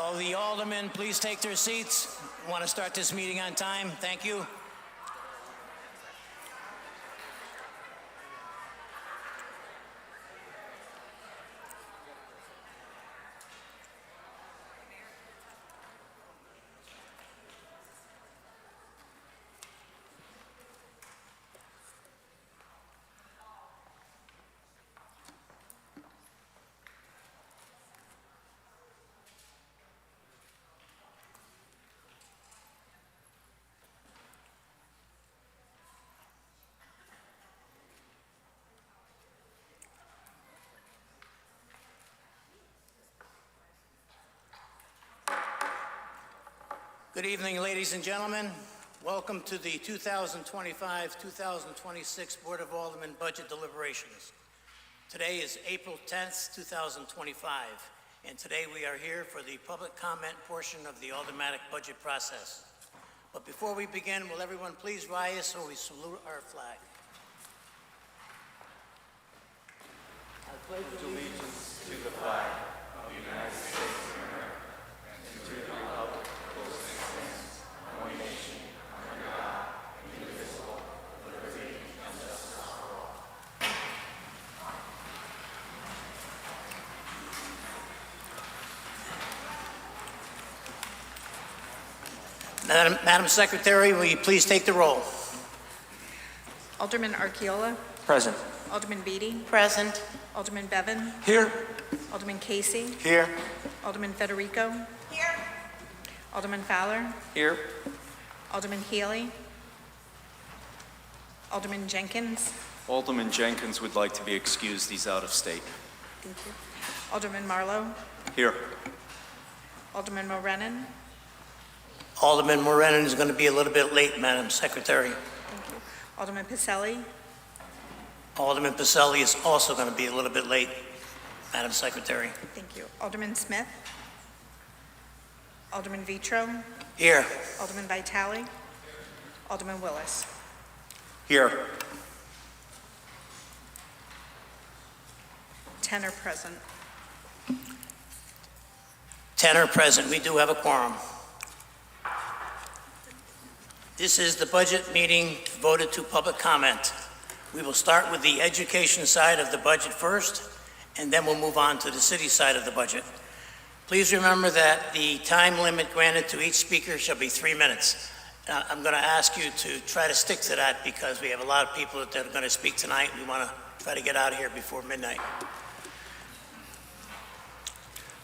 All the aldermen, please take their seats. I want to start this meeting on time. Thank you. Good evening, ladies and gentlemen. Welcome to the 2025-2026 Board of Aldermen budget deliberations. Today is April 10th, 2025, and today we are here for the public comment portion of the aldermanic budget process. But before we begin, will everyone please rise so we salute our flag. I pledge allegiance to the flag of the United States of America and to the republic for which it stands, one nation, under God, indivisible, with liberty and justice for all. Madam Secretary, will you please take the roll? Alderman Archiola. Present. Alderman Beatty. Present. Alderman Bevan. Here. Alderman Casey. Here. Alderman Federico. Here. Alderman Fowler. Here. Alderman Healy. Alderman Jenkins. Alderman Jenkins would like to be excused. He's out of state. Thank you. Alderman Marlowe. Here. Alderman Morenin. Alderman Morenin is going to be a little bit late, Madam Secretary. Thank you. Alderman Pacelli. Alderman Pacelli is also going to be a little bit late, Madam Secretary. Thank you. Alderman Smith. Alderman Vitro. Here. Alderman Vitale. Alderman Willis. Here. 10 are present. 10 are present. We do have a quorum. This is the budget meeting voted to public comment. We will start with the education side of the budget first, and then we'll move on to the city side of the budget. Please remember that the time limit granted to each speaker shall be 3 minutes. I'm going to ask you to try to stick to that because we have a lot of people that are going to speak tonight. We want to try to get out of here before midnight.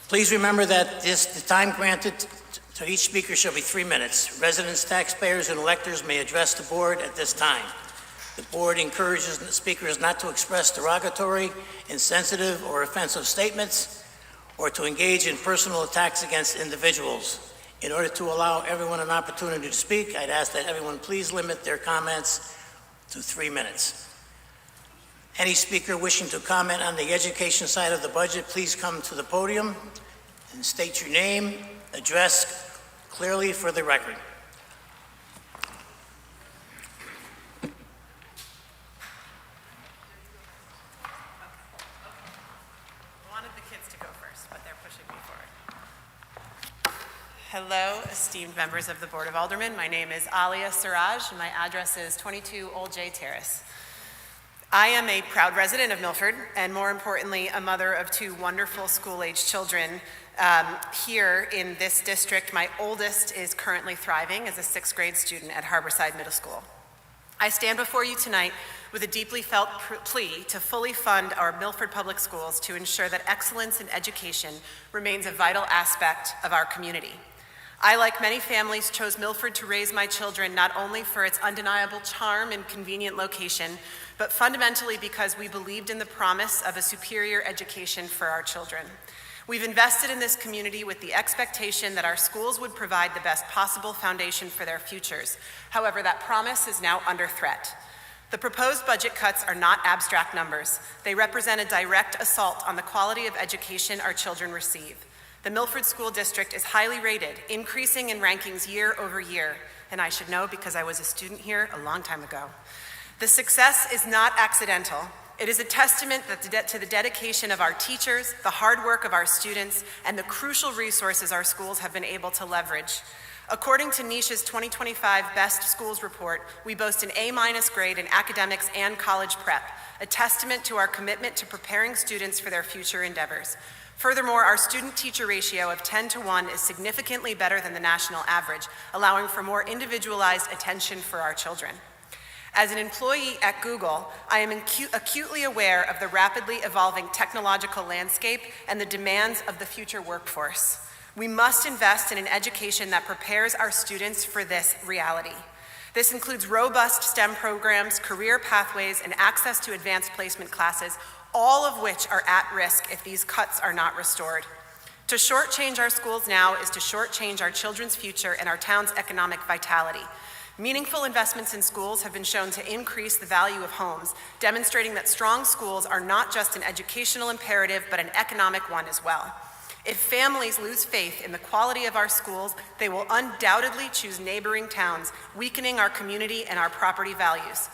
Please remember that the time granted to each speaker shall be 3 minutes. Residents, taxpayers, and electors may address the board at this time. The board encourages the speakers not to express derogatory, insensitive, or offensive statements, or to engage in personal attacks against individuals. In order to allow everyone an opportunity to speak, I'd ask that everyone please limit their comments to 3 minutes. Any speaker wishing to comment on the education side of the budget, please come to the podium and state your name, address clearly for the record. Hello, esteemed members of the Board of Aldermen. My name is Alia Siraj, and my address is 22 Old J Terrace. I am a proud resident of Milford, and more importantly, a mother of 2 wonderful school-age children here in this district. My oldest is currently thriving as a 6th grade student at Harborside Middle School. I stand before you tonight with a deeply felt plea to fully fund our Milford Public Schools to ensure that excellence in education remains a vital aspect of our community. I, like many families, chose Milford to raise my children not only for its undeniable charm and convenient location, but fundamentally because we believed in the promise of a superior education for our children. We've invested in this community with the expectation that our schools would provide the best possible foundation for their futures. However, that promise is now under threat. The proposed budget cuts are not abstract numbers. They represent a direct assault on the quality of education our children receive. The Milford School District is highly rated, increasing in rankings year over year, and I should know because I was a student here a long time ago. The success is not accidental. It is a testament to the dedication of our teachers, the hard work of our students, and the crucial resources our schools have been able to leverage. According to NICH's 2025 Best Schools Report, we boast an A- grade in academics and college prep, a testament to our commitment to preparing students for their future endeavors. Furthermore, our student-teacher ratio of 10-to-1 is significantly better than the national average, allowing for more individualized attention for our children. As an employee at Google, I am acutely aware of the rapidly evolving technological landscape and the demands of the future workforce. We must invest in an education that prepares our students for this reality. This includes robust STEM programs, career pathways, and access to advanced placement classes, all of which are at risk if these cuts are not restored. To shortchange our schools now is to shortchange our children's future and our town's economic vitality. Meaningful investments in schools have been shown to increase the value of homes, demonstrating that strong schools are not just an educational imperative, but an economic one as well. If families lose faith in the quality of our schools, they will undoubtedly choose neighboring towns, weakening our community and our property values.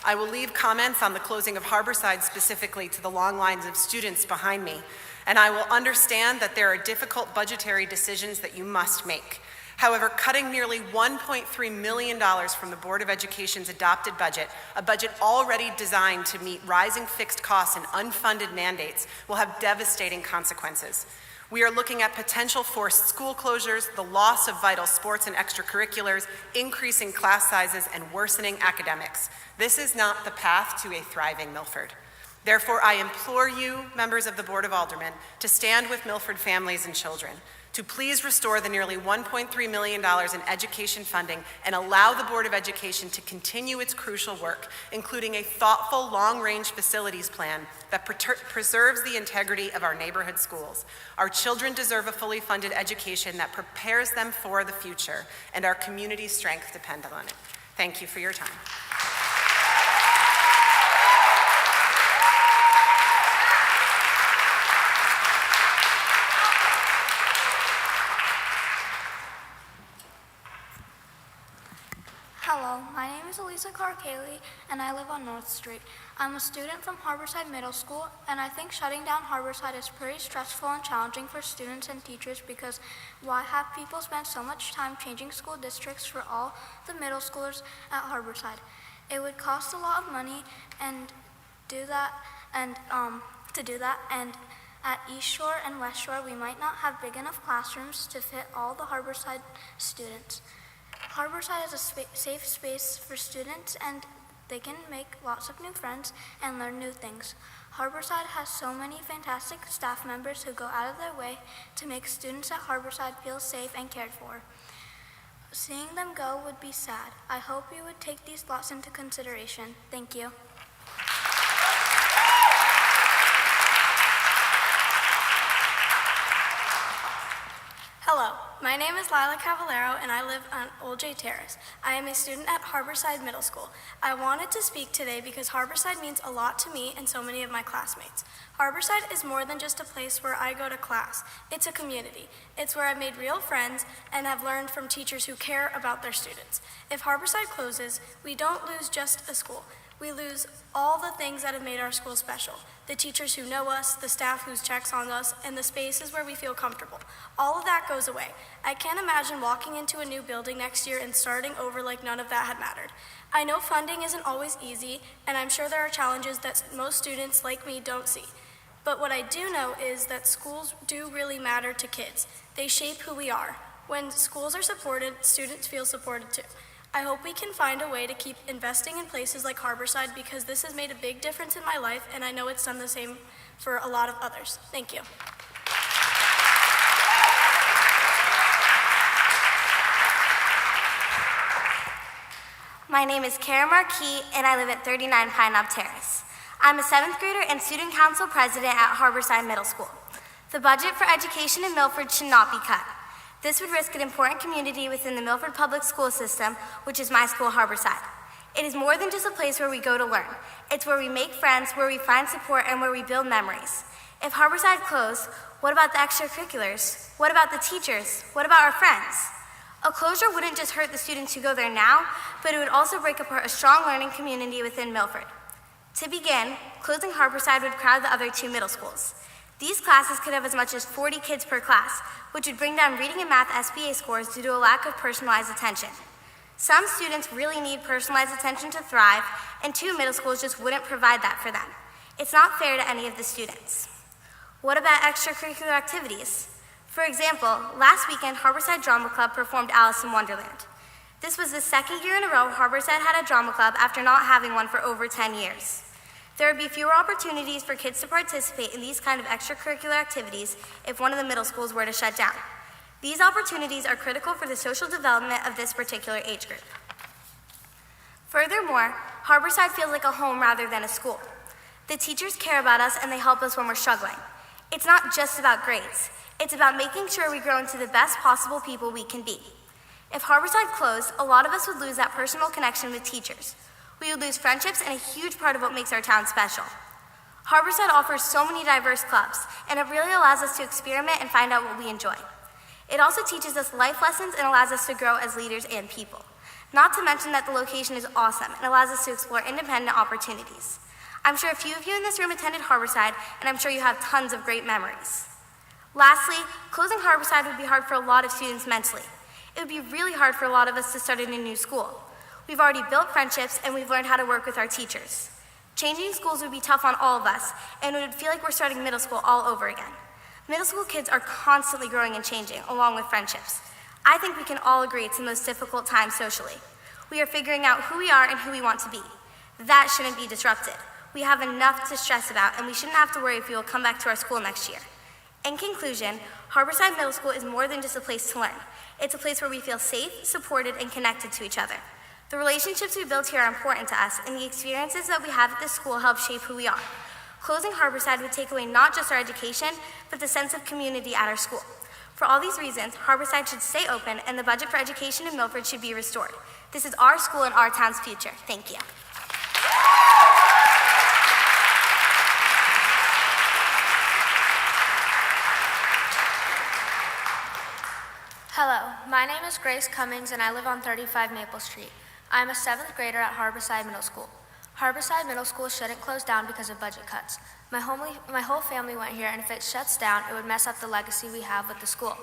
I will leave comments on the closing of Harborside specifically to the long lines of students behind me, and I will understand that there are difficult budgetary decisions that you must make. However, cutting nearly $1.3 million from the Board of Education's adopted budget, a budget already designed to meet rising fixed costs and unfunded mandates, will have devastating consequences. We are looking at potential forced school closures, the loss of vital sports and extracurriculars, increasing class sizes, and worsening academics. This is not the path to a thriving Milford. Therefore, I implore you, members of the Board of Aldermen, to stand with Milford families and children, to please restore the nearly $1.3 million in education funding and allow the Board of Education to continue its crucial work, including a thoughtful long-range facilities plan that preserves the integrity of our neighborhood schools. Our children deserve a fully funded education that prepares them for the future, and our community's strength depends on it. Thank you for your time. Hello, my name is Elisa Carcali, and I live on North Street. I'm a student from Harborside Middle School, and I think shutting down Harborside is pretty stressful and challenging for students and teachers because why have people spend so much time changing school districts for all the middle schoolers at Harborside? It would cost a lot of money and to do that, and at East Shore and West Shore, we might not have big enough classrooms to fit all the Harborside students. Harborside is a safe space for students, and they can make lots of new friends and learn new things. Harborside has so many fantastic staff members who go out of their way to make students at Harborside feel safe and cared for. Seeing them go would be sad. I hope you would take these thoughts into consideration. Thank you. Hello, my name is Lila Cavallero and I live on Old J Terrace. I am a student at Harborside Middle School. I wanted to speak today because Harborside means a lot to me and so many of my classmates. Harborside is more than just a place where I go to class. It's a community. It's where I've made real friends and have learned from teachers who care about their students. If Harborside closes, we don't lose just a school. We lose all the things that have made our school special. The teachers who know us, the staff who checks on us, and the spaces where we feel comfortable. All of that goes away. I can't imagine walking into a new building next year and starting over like none of that had mattered. I know funding isn't always easy, and I'm sure there are challenges that most students like me don't see. But what I do know is that schools do really matter to kids. They shape who we are. When schools are supported, students feel supported too. I hope we can find a way to keep investing in places like Harborside because this has made a big difference in my life, and I know it's done the same for a lot of others. Thank you. My name is Kara Marquis, and I live at 39 Pine Knob Terrace. I'm a 7th grader and student council president at Harborside Middle School. The budget for education in Milford should not be cut. This would risk an important community within the Milford public school system, which is my school, Harborside. It is more than just a place where we go to learn. It's where we make friends, where we find support, and where we build memories. If Harborside closed, what about the extracurriculars? What about the teachers? What about our friends? A closure wouldn't just hurt the students who go there now, but it would also break apart a strong learning community within Milford. To begin, closing Harborside would crowd the other two middle schools. These classes could have as much as 40 kids per class, which would bring down reading and math SBA scores due to a lack of personalized attention. Some students really need personalized attention to thrive, and two middle schools just wouldn't provide that for them. It's not fair to any of the students. What about extracurricular activities? For example, last weekend, Harborside Drama Club performed Alice in Wonderland. This was the second year in a row Harborside had a drama club after not having one for over 10 years. There would be fewer opportunities for kids to participate in these kind of extracurricular activities if one of the middle schools were to shut down. These opportunities are critical for the social development of this particular age group. Furthermore, Harborside feels like a home rather than a school. The teachers care about us and they help us when we're struggling. It's not just about grades. It's about making sure we grow into the best possible people we can be. If Harborside closed, a lot of us would lose that personal connection with teachers. We would lose friendships and a huge part of what makes our town special. Harborside offers so many diverse clubs, and it really allows us to experiment and find out what we enjoy. It also teaches us life lessons and allows us to grow as leaders and people. Not to mention that the location is awesome and allows us to explore independent opportunities. I'm sure a few of you in this room attended Harborside, and I'm sure you have tons of great memories. Lastly, closing Harborside would be hard for a lot of students mentally. It would be really hard for a lot of us to start in a new school. We've already built friendships, and we've learned how to work with our teachers. Changing schools would be tough on all of us, and it would feel like we're starting middle school all over again. Middle school kids are constantly growing and changing, along with friendships. I think we can all agree it's the most difficult time socially. We are figuring out who we are and who we want to be. That shouldn't be disrupted. We have enough to stress about, and we shouldn't have to worry if we will come back to our school next year. In conclusion, Harborside Middle School is more than just a place to learn. It's a place where we feel safe, supported, and connected to each other. The relationships we build here are important to us, and the experiences that we have at this school help shape who we are. Closing Harborside would take away not just our education, but the sense of community at our school. For all these reasons, Harborside should stay open, and the budget for education in Milford should be restored. This is our school and our town's future. Thank you. Hello, my name is Grace Cummings and I live on 35 Maple Street. I am a 7th grader at Harborside Middle School. Harborside Middle School shouldn't close down because of budget cuts. My whole family went here, and if it shuts down, it would mess up the legacy we have with the school.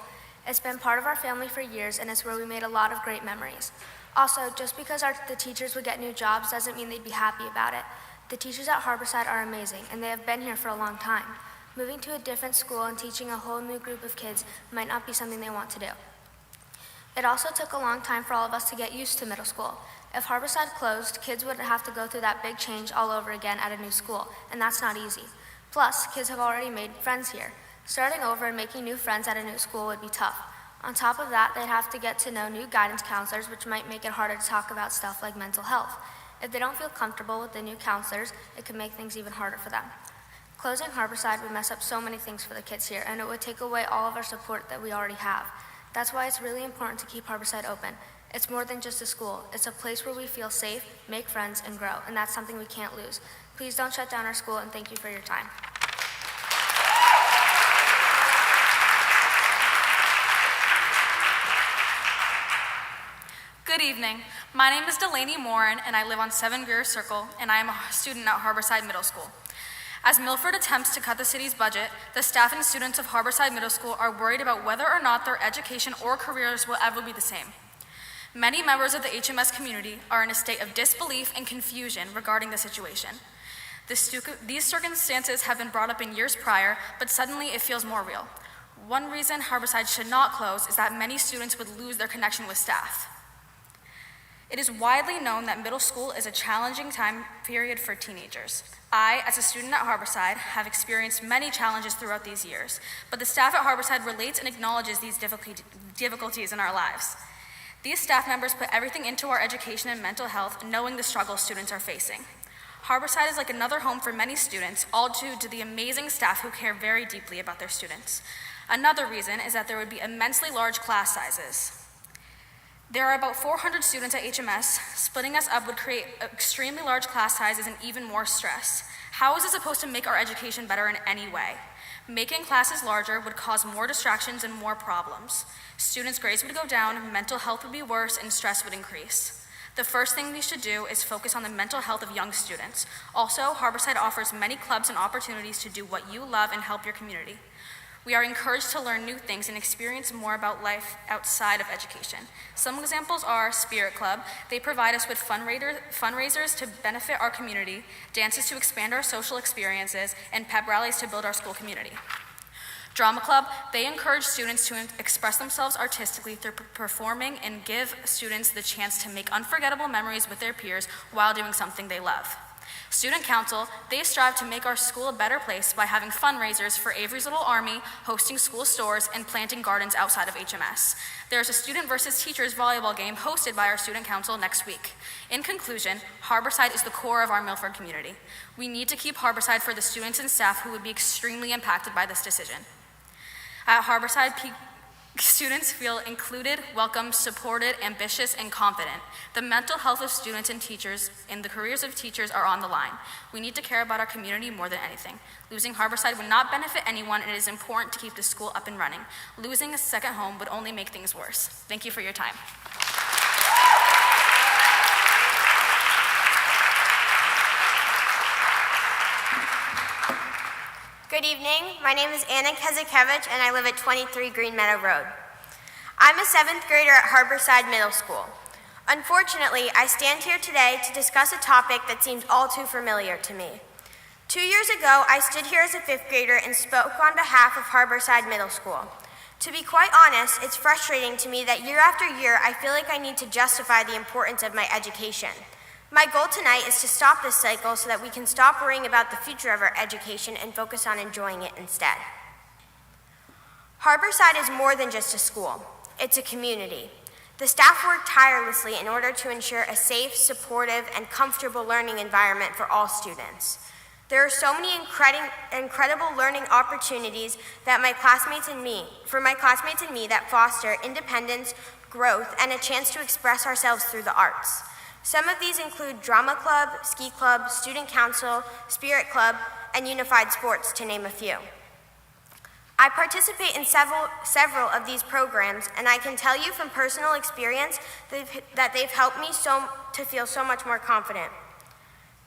It's been part of our family for years, and it's where we made a lot of great memories. Also, just because the teachers would get new jobs doesn't mean they'd be happy about it. The teachers at Harborside are amazing, and they have been here for a long time. Moving to a different school and teaching a whole new group of kids might not be something they want to do. It also took a long time for all of us to get used to middle school. If Harborside closed, kids would have to go through that big change all over again at a new school, and that's not easy. Plus, kids have already made friends here. Starting over and making new friends at a new school would be tough. On top of that, they'd have to get to know new guidance counselors, which might make it harder to talk about stuff like mental health. If they don't feel comfortable with the new counselors, it could make things even harder for them. Closing Harborside would mess up so many things for the kids here, and it would take away all of our support that we already have. That's why it's really important to keep Harborside open. It's more than just a school. It's a place where we feel safe, make friends, and grow, and that's something we can't lose. Please don't shut down our school, and thank you for your time. Good evening. My name is Delaney Morin, and I live on 7 Greer Circle, and I am a student at Harborside Middle School. As Milford attempts to cut the city's budget, the staff and students of Harborside Middle School are worried about whether or not their education or careers will ever be the same. Many members of the HMS community are in a state of disbelief and confusion regarding the situation. These circumstances have been brought up in years prior, but suddenly it feels more real. One reason Harborside should not close is that many students would lose their connection with staff. It is widely known that middle school is a challenging time period for teenagers. I, as a student at Harborside, have experienced many challenges throughout these years, but the staff at Harborside relates and acknowledges these difficulties in our lives. These staff members put everything into our education and mental health, knowing the struggles students are facing. Harborside is like another home for many students, all due to the amazing staff who care very deeply about their students. Another reason is that there would be immensely large class sizes. There are about 400 students at HMS. Splitting us up would create extremely large class sizes and even more stress. How is it supposed to make our education better in any way? Making classes larger would cause more distractions and more problems. Students' grades would go down, mental health would be worse, and stress would increase. The first thing we should do is focus on the mental health of young students. Also, Harborside offers many clubs and opportunities to do what you love and help your community. We are encouraged to learn new things and experience more about life outside of education. Some examples are Spirit Club. They provide us with fundraisers to benefit our community, dances to expand our social experiences, and pep rallies to build our school community. Drama Club, they encourage students to express themselves artistically through performing and give students the chance to make unforgettable memories with their peers while doing something they love. Student Council, they strive to make our school a better place by having fundraisers for Avery's Little Army, hosting school stores, and planting gardens outside of HMS. There's a student versus teachers volleyball game hosted by our Student Council next week. In conclusion, Harborside is the core of our Milford community. We need to keep Harborside for the students and staff who would be extremely impacted by this decision. At Harborside, students feel included, welcomed, supported, ambitious, and confident. The mental health of students and teachers and the careers of teachers are on the line. We need to care about our community more than anything. Losing Harborside would not benefit anyone, and it is important to keep the school up and running. Losing a second home would only make things worse. Thank you for your time. Good evening. My name is Anna Kezakevich, and I live at 23 Green Meadow Road. I'm a 7th grader at Harborside Middle School. Unfortunately, I stand here today to discuss a topic that seems all too familiar to me. 2 years ago, I stood here as a 5th grader and spoke on behalf of Harborside Middle School. To be quite honest, it's frustrating to me that year after year, I feel like I need to justify the importance of my education. My goal tonight is to stop this cycle so that we can stop worrying about the future of our education and focus on enjoying it instead. Harborside is more than just a school. It's a community. The staff work tirelessly in order to ensure a safe, supportive, and comfortable learning environment for all students. There are so many incredible learning opportunities that my classmates and me that foster independence, growth, and a chance to express ourselves through the arts. Some of these include Drama Club, Ski Club, Student Council, Spirit Club, and Unified Sports, to name a few. I participate in several of these programs, and I can tell you from personal experience that they've helped me to feel so much more confident.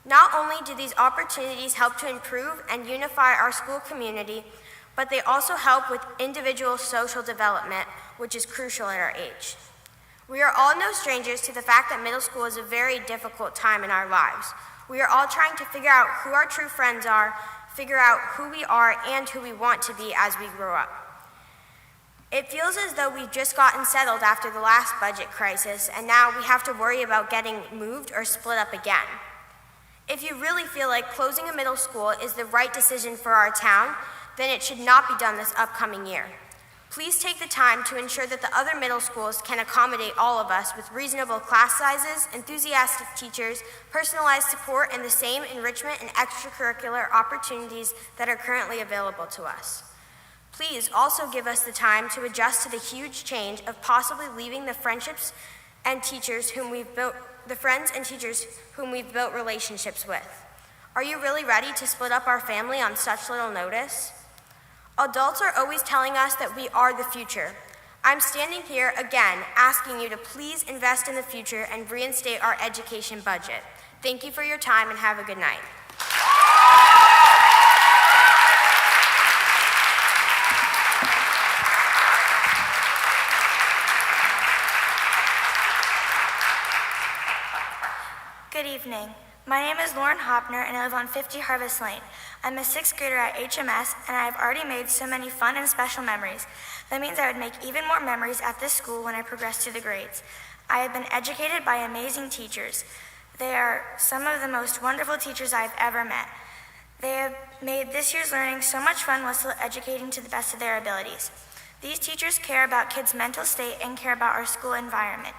Not only do these opportunities help to improve and unify our school community, but they also help with individual social development, which is crucial at our age. We are all no strangers to the fact that middle school is a very difficult time in our lives. We are all trying to figure out who our true friends are, figure out who we are and who we want to be as we grow up. It feels as though we've just gotten settled after the last budget crisis, and now we have to worry about getting moved or split up again. If you really feel like closing a middle school is the right decision for our town, then it should not be done this upcoming year. Please take the time to ensure that the other middle schools can accommodate all of us with reasonable class sizes, enthusiastic teachers, personalized support, and the same enrichment and extracurricular opportunities that are currently available to us. Please also give us the time to adjust to the huge change of possibly leaving the friends and teachers whom we've built relationships with. Are you really ready to split up our family on such little notice? Adults are always telling us that we are the future. I'm standing here again asking you to please invest in the future and reinstate our education budget. Thank you for your time and have a good night. Good evening. My name is Lauren Hopner, and I live on 50 Harvest Lane. I'm a 6th grader at HMS, and I have already made so many fun and special memories. That means I would make even more memories at this school when I progress through the grades. I have been educated by amazing teachers. They are some of the most wonderful teachers I've ever met. They have made this year's learning so much fun while still educating to the best of their abilities. These teachers care about kids' mental state and care about our school environment.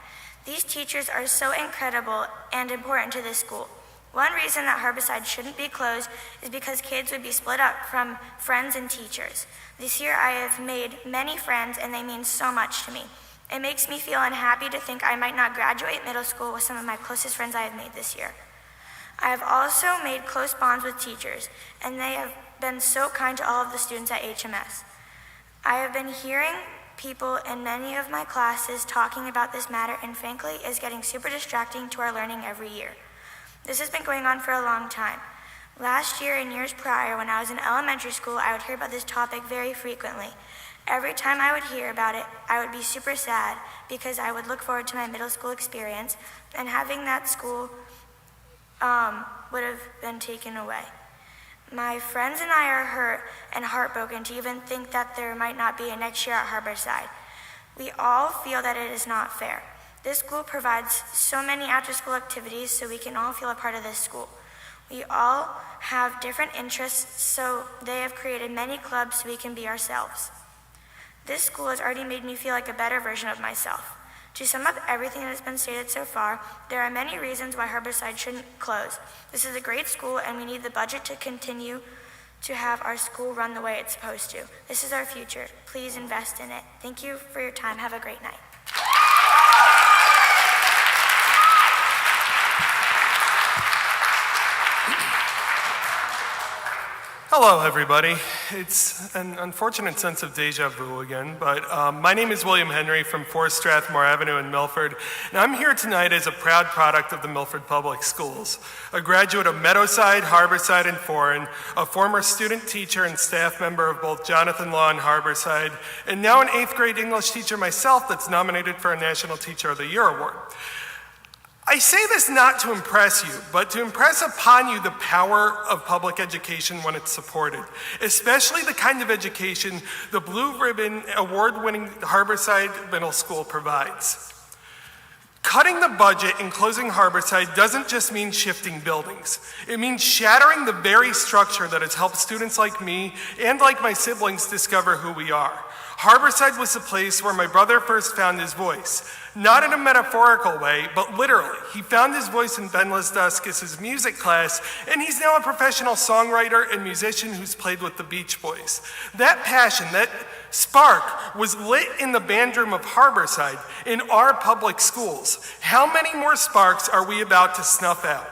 These teachers are so incredible and important to this school. One reason that Harborside shouldn't be closed is because kids would be split up from friends and teachers. This year I have made many friends and they mean so much to me. It makes me feel unhappy to think I might not graduate middle school with some of my closest friends I have made this year. I have also made close bonds with teachers, and they have been so kind to all of the students at HMS. I have been hearing people in many of my classes talking about this matter, and frankly is getting super distracting to our learning every year. This has been going on for a long time. Last year and years prior, when I was in elementary school, I would hear about this topic very frequently. Every time I would hear about it, I would be super sad because I would look forward to my middle school experience, and having that school would have been taken away. My friends and I are hurt and heartbroken to even think that there might not be a next year at Harborside. We all feel that it is not fair. This school provides so many after-school activities so we can all feel a part of this school. We all have different interests, so they have created many clubs so we can be ourselves. This school has already made me feel like a better version of myself. To sum up everything that has been stated so far, there are many reasons why Harborside shouldn't close. This is a great school, and we need the budget to continue to have our school run the way it's supposed to. This is our future. Please invest in it. Thank you for your time. Have a great night. Hello, everybody. It's an unfortunate sense of deja vu again, but my name is William Henry from 4 Strathmore Avenue in Milford, and I'm here tonight as a proud product of the Milford Public Schools, a graduate of Meadowside, Harborside, and Foreign, a former student teacher and staff member of both Jonathan Law and Harborside, and now an 8th grade English teacher myself that's nominated for a National Teacher of the Year award. I say this not to impress you, but to impress upon you the power of public education when it's supported, especially the kind of education the Blue Ribbon award-winning Harborside Middle School provides. Cutting the budget and closing Harborside doesn't just mean shifting buildings. It means shattering the very structure that has helped students like me and like my siblings discover who we are. Harborside was the place where my brother first found his voice. Not in a metaphorical way, but literally. He found his voice in Ben Lesduskas' music class, and he's now a professional songwriter and musician who's played with the Beach Boys. That passion, that spark, was lit in the band room of Harborside in our public schools. How many more sparks are we about to snuff out?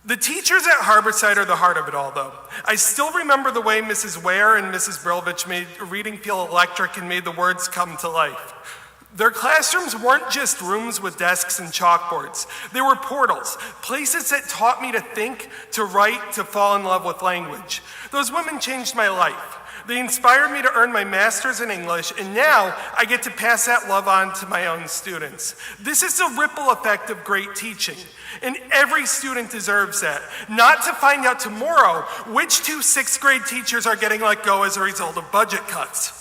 The teachers at Harborside are the heart of it all, though. I still remember the way Mrs. Ware and Mrs. Brilvich made reading feel electric and made the words come to life. Their classrooms weren't just rooms with desks and chalkboards. They were portals, places that taught me to think, to write, to fall in love with language. Those women changed my life. They inspired me to earn my master's in English, and now I get to pass that love on to my own students. This is the ripple effect of great teaching, and every student deserves that. Not to find out tomorrow which 2 6th grade teachers are getting let go as a result of budget cuts.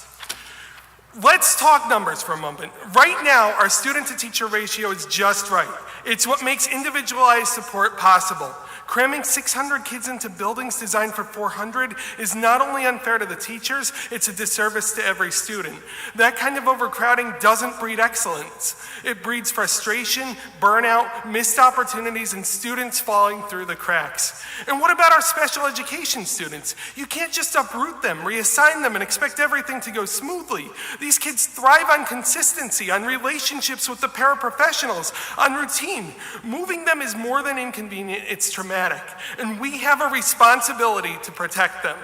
Let's talk numbers for a moment. Right now, our student-to-teacher ratio is just right. It's what makes individualized support possible. Cramming 600 kids into buildings designed for 400 is not only unfair to the teachers, it's a disservice to every student. That kind of overcrowding doesn't breed excellence. It breeds frustration, burnout, missed opportunities, and students falling through the cracks. And what about our special education students? You can't just uproot them, reassign them, and expect everything to go smoothly. These kids thrive on consistency, on relationships with the paraprofessionals, on routine. Moving them is more than inconvenient, it's traumatic. And we have a responsibility to protect them.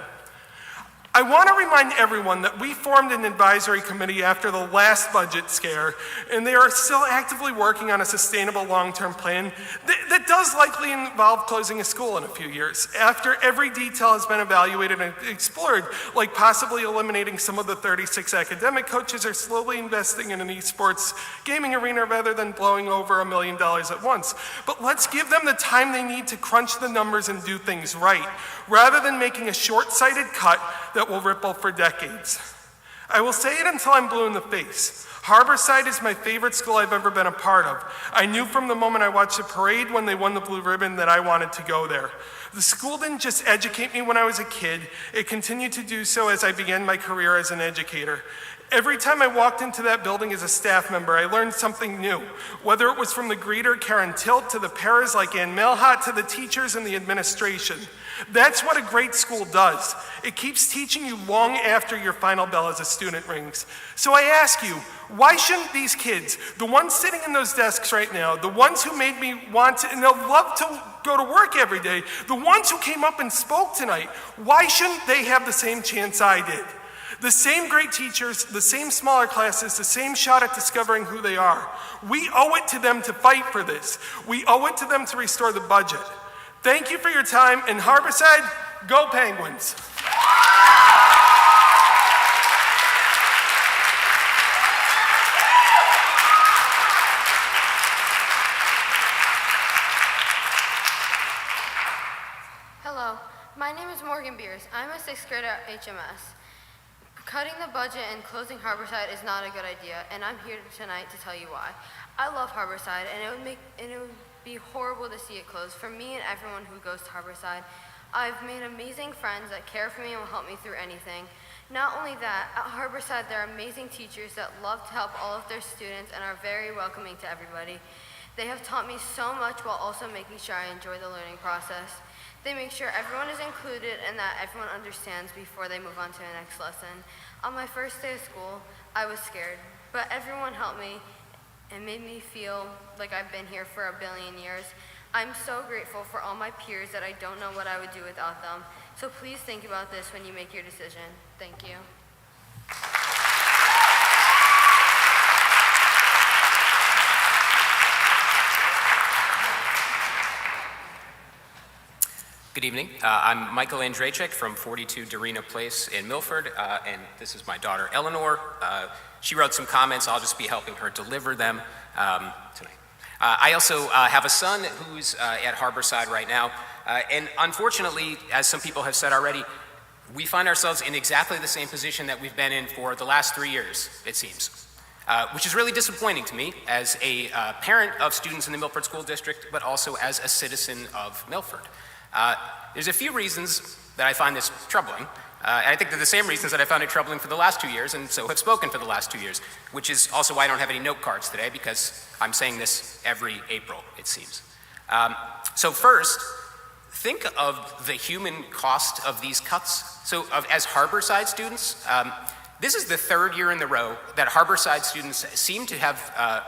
I want to remind everyone that we formed an advisory committee after the last budget scare, and they are still actively working on a sustainable long-term plan that does likely involve closing a school in a few years, after every detail has been evaluated and explored, like possibly eliminating some of the 36 academic coaches or slowly investing in an esports gaming arena rather than blowing over $1 million at once. But let's give them the time they need to crunch the numbers and do things right, rather than making a short-sighted cut that will ripple for decades. I will say it until I'm blue in the face. Harborside is my favorite school I've ever been a part of. I knew from the moment I watched the parade when they won the Blue Ribbon that I wanted to go there. The school didn't just educate me when I was a kid, it continued to do so as I began my career as an educator. Every time I walked into that building as a staff member, I learned something new. Whether it was from the greeter, Karen Tilt, to the paras like Ann Malhot, to the teachers and the administration. That's what a great school does. It keeps teaching you long after your final bell as a student rings. So I ask you, why shouldn't these kids, the ones sitting in those desks right now, the ones who made me want to, and they'll love to go to work every day, the ones who came up and spoke tonight, why shouldn't they have the same chance I did? The same great teachers, the same smaller classes, the same shot at discovering who they are. We owe it to them to fight for this. We owe it to them to restore the budget. Thank you for your time, and Harborside, go Penguins! Hello, my name is Morgan Beers. I'm a sixth grader at HMS. Cutting the budget and closing Harborside is not a good idea, and I'm here tonight to tell you why. I love Harborside, and it would be horrible to see it close. For me and everyone who goes to Harborside, I've made amazing friends that care for me and will help me through anything. Not only that, at Harborside there are amazing teachers that love to help all of their students and are very welcoming to everybody. They have taught me so much while also making sure I enjoy the learning process. They make sure everyone is included and that everyone understands before they move on to the next lesson. On my first day of school, I was scared, but everyone helped me and made me feel like I've been here for a billion years. I'm so grateful for all my peers that I don't know what I would do without them. So please think about this when you make your decision. Thank you. Good evening. I'm Michael Andrachek from 42 Dorina Place in Milford, and this is my daughter Eleanor. She wrote some comments. I'll just be helping her deliver them tonight. I also have a son who's at Harborside right now, and unfortunately, as some people have said already, we find ourselves in exactly the same position that we've been in for the last 3 years, it seems. Which is really disappointing to me as a parent of students in the Milford School District, but also as a citizen of Milford. There's a few reasons that I find this troubling, and I think they're the same reasons that I found it troubling for the last 2 years, and so have spoken for the last 2 years, which is also why I don't have any note cards today, because I'm saying this every April, it seems. So first, think of the human cost of these cuts. So as Harborside students, this is the third year in a row that Harborside students seem to have,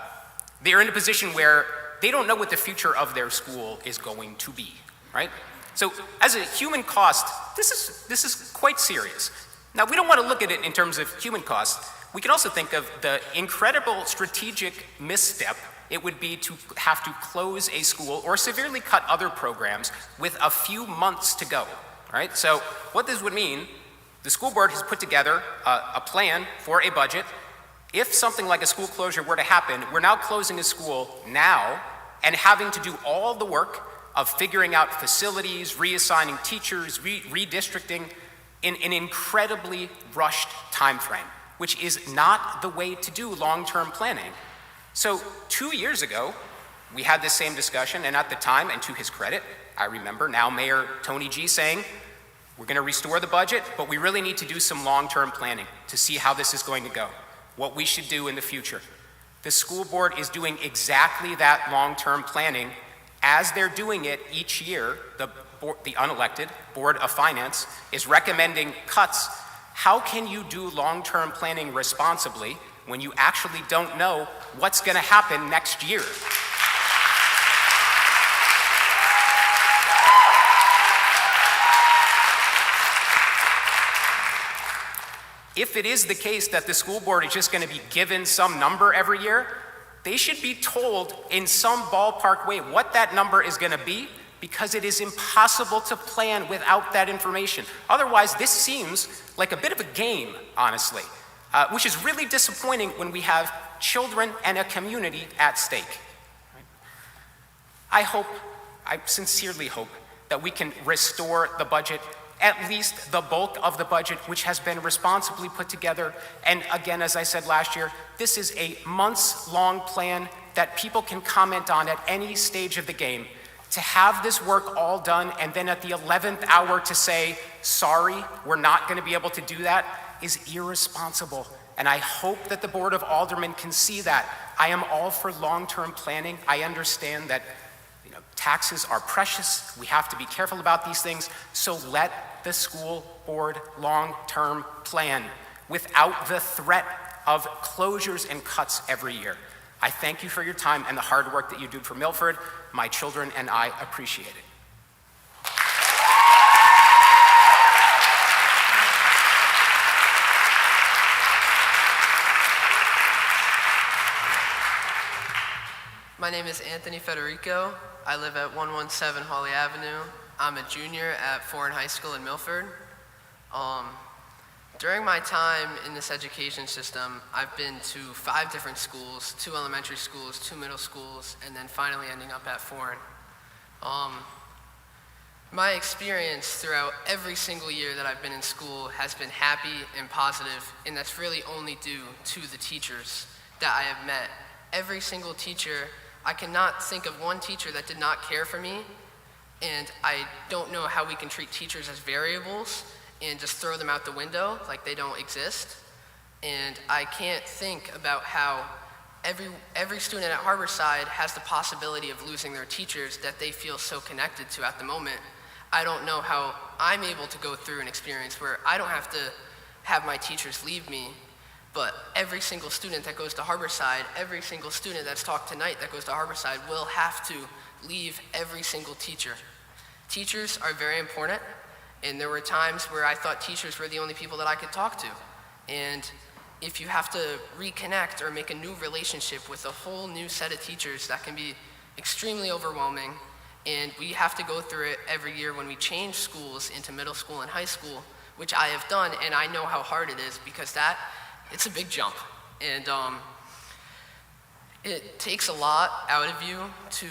they're in a position where they don't know what the future of their school is going to be, right? So as a human cost, this is quite serious. Now, we don't want to look at it in terms of human cost. We can also think of the incredible strategic misstep it would be to have to close a school or severely cut other programs with a few months to go, right? So what this would mean, the school board has put together a plan for a budget. If something like a school closure were to happen, we're now closing a school now and having to do all the work of figuring out facilities, reassigning teachers, redistricting in an incredibly rushed time frame, which is not the way to do long-term planning. So 2 years ago, we had this same discussion, and at the time, and to his credit, I remember now Mayor Tony G saying, we're going to restore the budget, but we really need to do some long-term planning to see how this is going to go, what we should do in the future. The school board is doing exactly that long-term planning. As they're doing it each year, the unelected Board of Finance is recommending cuts. How can you do long-term planning responsibly when you actually don't know what's going to happen next year? If it is the case that the school board is just going to be given some number every year, they should be told in some ballpark way what that number is going to be, because it is impossible to plan without that information. Otherwise, this seems like a bit of a game, honestly, which is really disappointing when we have children and a community at stake. I sincerely hope that we can restore the budget, at least the bulk of the budget, which has been responsibly put together. And again, as I said last year, this is a months-long plan that people can comment on at any stage of the game. To have this work all done and then at the 11th hour to say, sorry, we're not going to be able to do that, is irresponsible. And I hope that the Board of Aldermen can see that. I am all for long-term planning. I understand that taxes are precious. We have to be careful about these things. So let the school board long-term plan without the threat of closures and cuts every year. I thank you for your time and the hard work that you do for Milford. My children and I appreciate it. My name is Anthony Federico. I live at 117 Hawley Avenue. I'm a junior at Foreign High School in Milford. During my time in this education system, I've been to 5 different schools, 2 elementary schools, 2 middle schools, and then finally ending up at Foreign. My experience throughout every single year that I've been in school has been happy and positive, and that's really only due to the teachers that I have met. Every single teacher, I cannot think of one teacher that did not care for me, and I don't know how we can treat teachers as variables and just throw them out the window like they don't exist. And I can't think about how every student at Harborside has the possibility of losing their teachers that they feel so connected to at the moment. I don't know how I'm able to go through an experience where I don't have to have my teachers leave me, but every single student that goes to Harborside, every single student that's talked tonight that goes to Harborside will have to leave every single teacher. Teachers are very important, and there were times where I thought teachers were the only people that I could talk to. And if you have to reconnect or make a new relationship with a whole new set of teachers, that can be extremely overwhelming. And we have to go through it every year when we change schools into middle school and high school, which I have done, and I know how hard it is because it's a big jump. And it takes a lot out of you to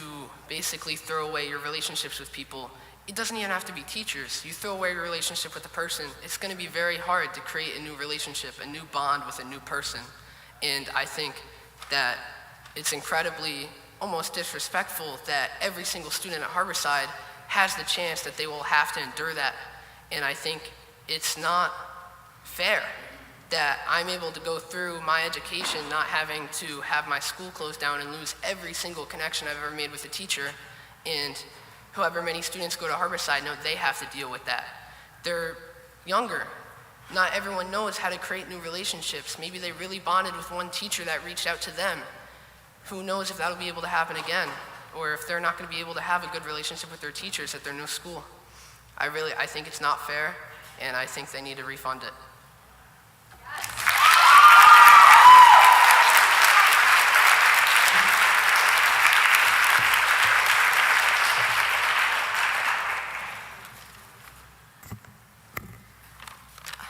basically throw away your relationships with people. It doesn't even have to be teachers. You throw away your relationship with a person, it's going to be very hard to create a new relationship, a new bond with a new person. And I think that it's incredibly, almost disrespectful that every single student at Harborside has the chance that they will have to endure that. And I think it's not fair that I'm able to go through my education not having to have my school closed down and lose every single connection I've ever made with a teacher, and however many students go to Harborside know they have to deal with that. They're younger. Not everyone knows how to create new relationships. Maybe they really bonded with one teacher that reached out to them. Who knows if that'll be able to happen again, or if they're not going to be able to have a good relationship with their teachers at their new school. I think it's not fair, and I think they need to refund it.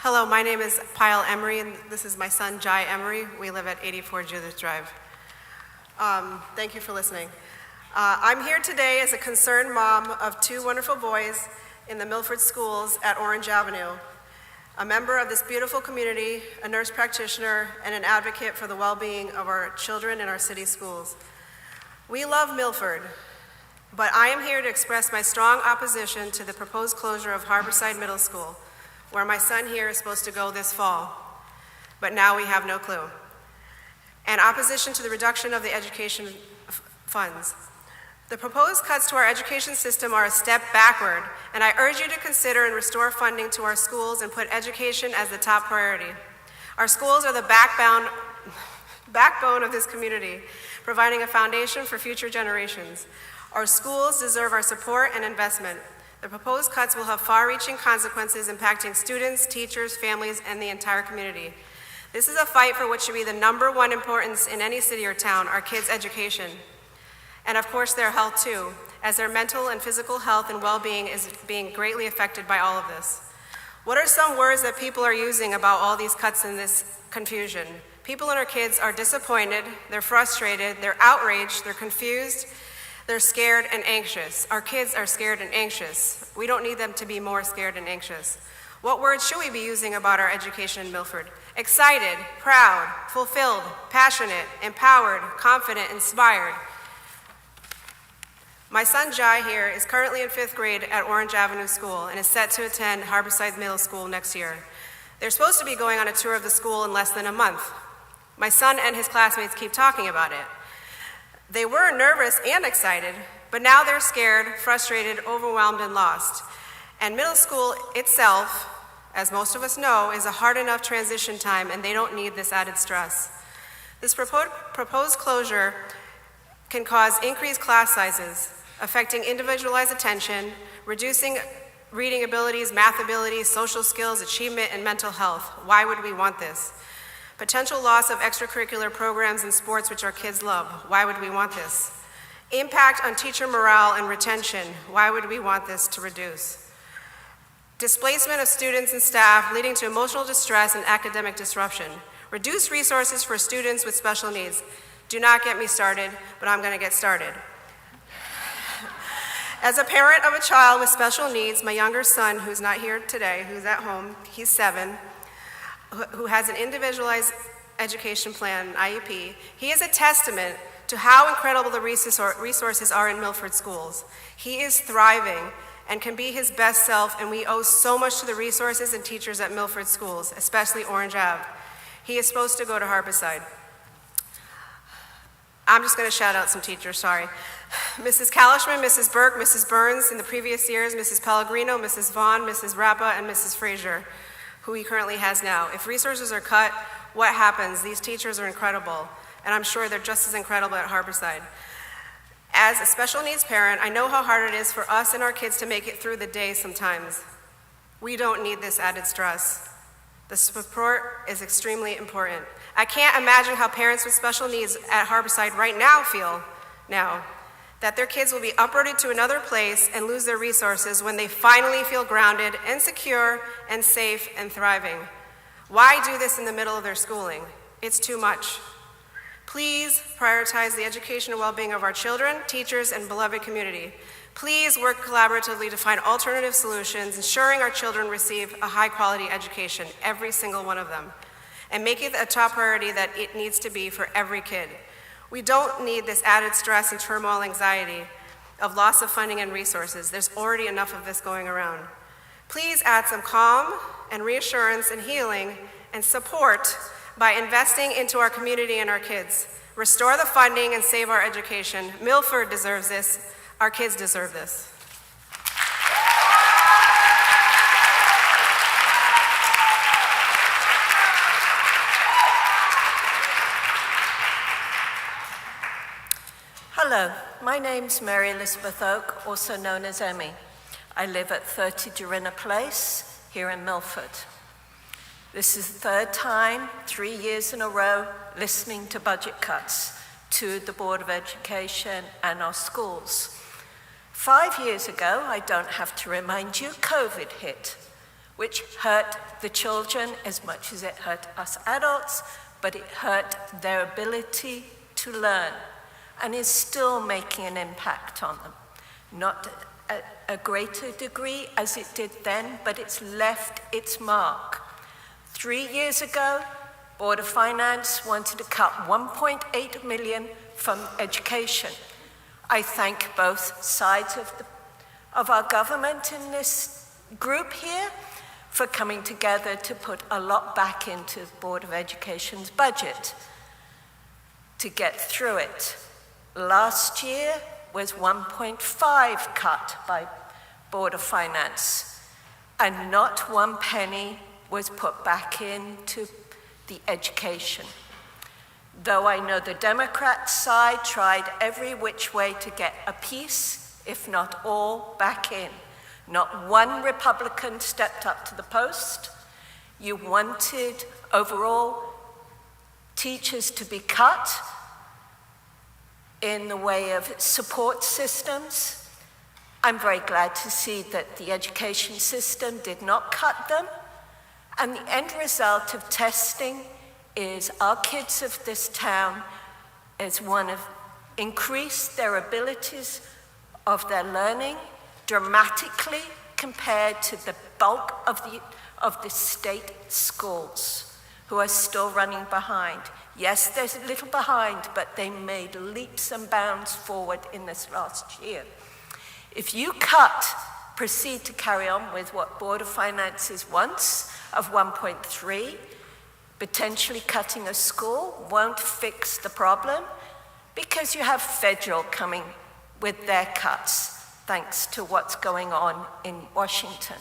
Hello, my name is Pyle Emery, and this is my son, Jai Emery. We live at 84 Judith Drive. Thank you for listening. I'm here today as a concerned mom of 2 wonderful boys in the Milford schools at Orange Avenue, a member of this beautiful community, a nurse practitioner, and an advocate for the well-being of our children in our city schools. We love Milford, but I am here to express my strong opposition to the proposed closure of Harborside Middle School, where my son here is supposed to go this fall, but now we have no clue. And opposition to the reduction of the education funds. The proposed cuts to our education system are a step backward, and I urge you to consider and restore funding to our schools and put education as the top priority. Our schools are the backbone of this community, providing a foundation for future generations. Our schools deserve our support and investment. The proposed cuts will have far-reaching consequences impacting students, teachers, families, and the entire community. This is a fight for what should be the #1 importance in any city or town, our kids' education. And of course their health too, as their mental and physical health and well-being is being greatly affected by all of this. What are some words that people are using about all these cuts and this confusion? People and our kids are disappointed, they're frustrated, they're outraged, they're confused, they're scared and anxious. Our kids are scared and anxious. We don't need them to be more scared and anxious. What words should we be using about our education in Milford? Excited, proud, fulfilled, passionate, empowered, confident, inspired. My son Jai here is currently in 5th grade at Orange Avenue School and is set to attend Harborside Middle School next year. They're supposed to be going on a tour of the school in less than a month. My son and his classmates keep talking about it. They were nervous and excited, but now they're scared, frustrated, overwhelmed, and lost. And middle school itself, as most of us know, is a hard enough transition time, and they don't need this added stress. This proposed closure can cause increased class sizes, affecting individualized attention, reducing reading abilities, math abilities, social skills, achievement, and mental health. Why would we want this? Potential loss of extracurricular programs and sports which our kids love. Why would we want this? Impact on teacher morale and retention. Why would we want this to reduce? Displacement of students and staff leading to emotional distress and academic disruption. Reduce resources for students with special needs. Do not get me started, but I'm going to get started. As a parent of a child with special needs, my younger son, who's not here today, who's at home, he's 7, who has an individualized education plan, IEP, he is a testament to how incredible the resources are in Milford schools. He is thriving and can be his best self, and we owe so much to the resources and teachers at Milford schools, especially Orange Ave. He is supposed to go to Harborside. I'm just going to shout out some teachers, sorry. Mrs. Kalishman, Mrs. Burke, Mrs. Burns in the previous years, Mrs. Pellegrino, Mrs. Vaughn, Mrs. Rappa, and Mrs. Frazier, who he currently has now. If resources are cut, what happens? These teachers are incredible, and I'm sure they're just as incredible at Harborside. As a special needs parent, I know how hard it is for us and our kids to make it through the day sometimes. We don't need this added stress. The support is extremely important. I can't imagine how parents with special needs at Harborside right now feel now, that their kids will be uprooted to another place and lose their resources when they finally feel grounded and secure and safe and thriving. Why do this in the middle of their schooling? It's too much. Please prioritize the education and well-being of our children, teachers, and beloved community. Please work collaboratively to find alternative solutions, ensuring our children receive a high-quality education, every single one of them, and make it a top priority that it needs to be for every kid. We don't need this added stress and turmoil, anxiety of loss of funding and resources. There's already enough of this going around. Please add some calm and reassurance and healing and support by investing into our community and our kids. Restore the funding and save our education. Milford deserves this. Our kids deserve this. Hello, my name's Mary Elizabeth Oak, also known as Emmy. I live at 30 Dorinna Place here in Milford. This is the third time, 3 years in a row, listening to budget cuts to the Board of Education and our schools. 5 years ago, I don't have to remind you, COVID hit, which hurt the children as much as it hurt us adults, but it hurt their ability to learn and is still making an impact on them. Not at a greater degree as it did then, but it's left its mark. 3 years ago, Board of Finance wanted to cut $1.8 million from education. I thank both sides of our government in this group here for coming together to put a lot back into the Board of Education's budget to get through it. Last year was 1.5 cut by Board of Finance, and not one penny was put back into the education. Though I know the Democrat side tried every which way to get a piece, if not all, back in. Not one Republican stepped up to the post. You wanted overall teachers to be cut in the way of support systems. I'm very glad to see that the education system did not cut them. And the end result of testing is our kids of this town increased their abilities of their learning dramatically compared to the bulk of the state schools, who are still running behind. Yes, there's a little behind, but they made leaps and bounds forward in this last year. If you proceed to carry on with what Board of Finances wants of 1.3, potentially cutting a school won't fix the problem because you have federal coming with their cuts, thanks to what's going on in Washington.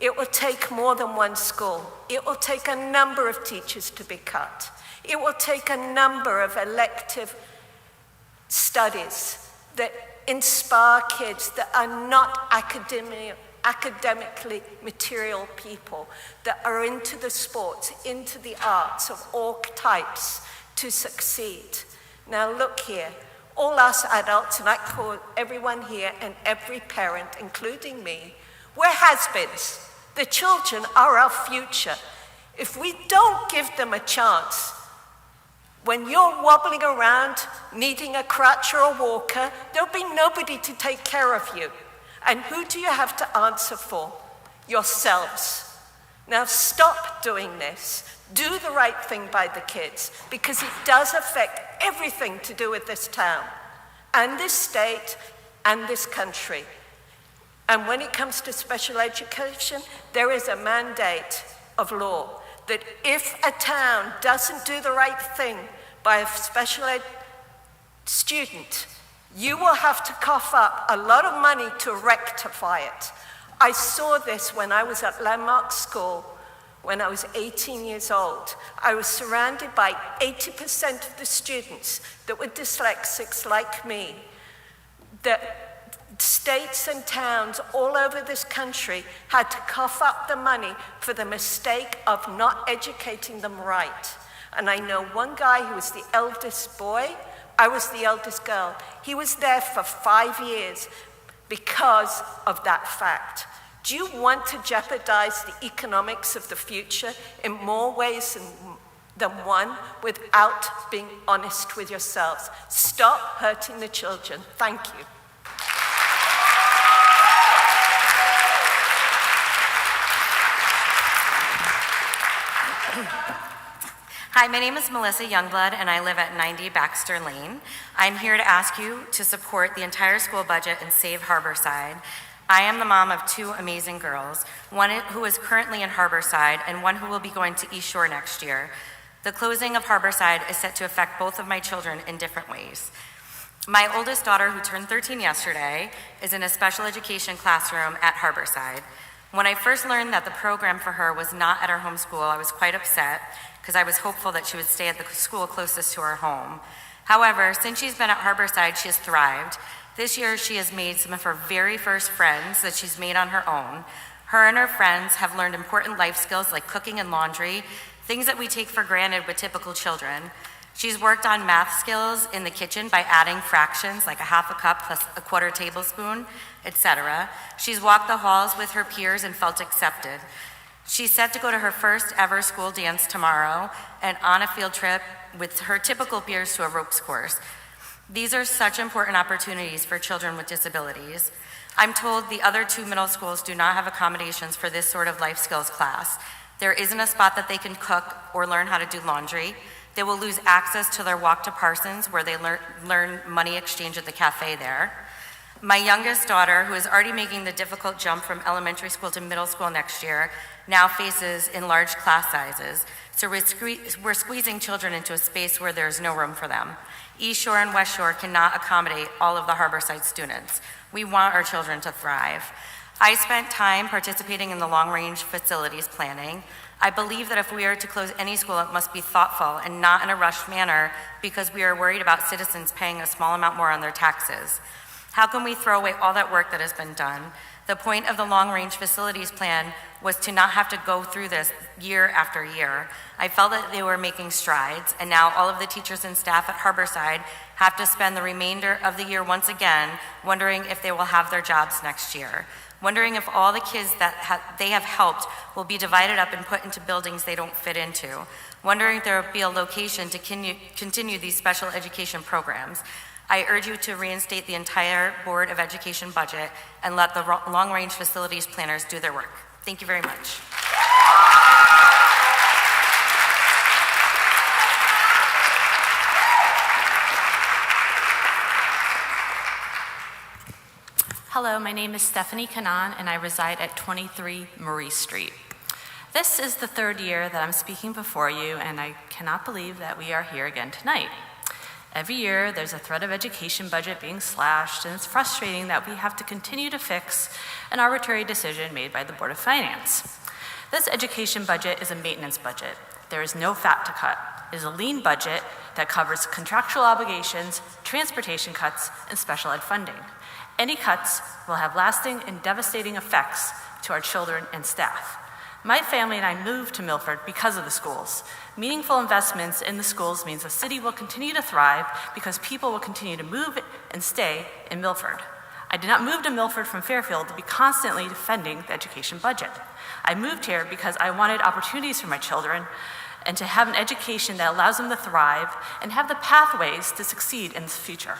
It will take more than one school. It will take a number of teachers to be cut. It will take a number of elective studies that inspire kids that are not academically material people, that are into the sports, into the arts of all types to succeed. Now look here, all us adults, and I call everyone here and every parent, including me, we're has-beens. The children are our future. If we don't give them a chance, when you're wobbling around needing a crutch or a walker, there'll be nobody to take care of you. And who do you have to answer for? Yourselves. Now stop doing this. Do the right thing by the kids, because it does affect everything to do with this town and this state and this country. And when it comes to special education, there is a mandate of law that if a town doesn't do the right thing by a special ed student, you will have to cough up a lot of money to rectify it. I saw this when I was at Landmark School when I was 18 years old. I was surrounded by 80% of the students that were dyslexics like me. The states and towns all over this country had to cough up the money for the mistake of not educating them right. And I know one guy who was the eldest boy, I was the eldest girl. He was there for 5 years because of that fact. Do you want to jeopardize the economics of the future in more ways than one without being honest with yourselves? Stop hurting the children. Thank you. Hi, my name is Melissa Youngblood, and I live at 90 Baxter Lane. I'm here to ask you to support the entire school budget and save Harborside. I am the mom of 2 amazing girls, one who is currently in Harborside and one who will be going to East Shore next year. The closing of Harborside is set to affect both of my children in different ways. My oldest daughter, who turned 13 yesterday, is in a special education classroom at Harborside. When I first learned that the program for her was not at our home school, I was quite upset because I was hopeful that she would stay at the school closest to our home. However, since she's been at Harborside, she has thrived. This year, she has made some of her very first friends that she's made on her own. Her and her friends have learned important life skills like cooking and laundry, things that we take for granted with typical children. She's worked on math skills in the kitchen by adding fractions like a half a cup plus a quarter tablespoon, etc. She's walked the halls with her peers and felt accepted. She's set to go to her first ever school dance tomorrow and on a field trip with her typical peers to a ropes course. These are such important opportunities for children with disabilities. I'm told the other 2 middle schools do not have accommodations for this sort of life skills class. There isn't a spot that they can cook or learn how to do laundry. They will lose access to their walk to Parsons, where they learn money exchange at the cafe there. My youngest daughter, who is already making the difficult jump from elementary school to middle school next year, now faces enlarged class sizes. So we're squeezing children into a space where there's no room for them. East Shore and West Shore cannot accommodate all of the Harborside students. We want our children to thrive. I spent time participating in the long-range facilities planning. I believe that if we are to close any school, it must be thoughtful and not in a rushed manner because we are worried about citizens paying a small amount more on their taxes. How can we throw away all that work that has been done? The point of the long-range facilities plan was to not have to go through this year after year. I felt that they were making strides, and now all of the teachers and staff at Harborside have to spend the remainder of the year once again wondering if they will have their jobs next year, wondering if all the kids that they have helped will be divided up and put into buildings they don't fit into, wondering if there will be a location to continue these special education programs. I urge you to reinstate the entire Board of Education budget and let the long-range facilities planners do their work. Thank you very much. Hello, my name is Stephanie Kanan, and I reside at 23 Marie Street. This is the 3rd year that I'm speaking before you, and I cannot believe that we are here again tonight. Every year, there's a threat of education budget being slashed, and it's frustrating that we have to continue to fix an arbitrary decision made by the Board of Finance. This education budget is a maintenance budget. There is no fat to cut. It is a lean budget that covers contractual obligations, transportation cuts, and special ed funding. Any cuts will have lasting and devastating effects to our children and staff. My family and I moved to Milford because of the schools. Meaningful investments in the schools means the city will continue to thrive because people will continue to move and stay in Milford. I did not move to Milford from Fairfield to be constantly defending the education budget. I moved here because I wanted opportunities for my children and to have an education that allows them to thrive and have the pathways to succeed in the future.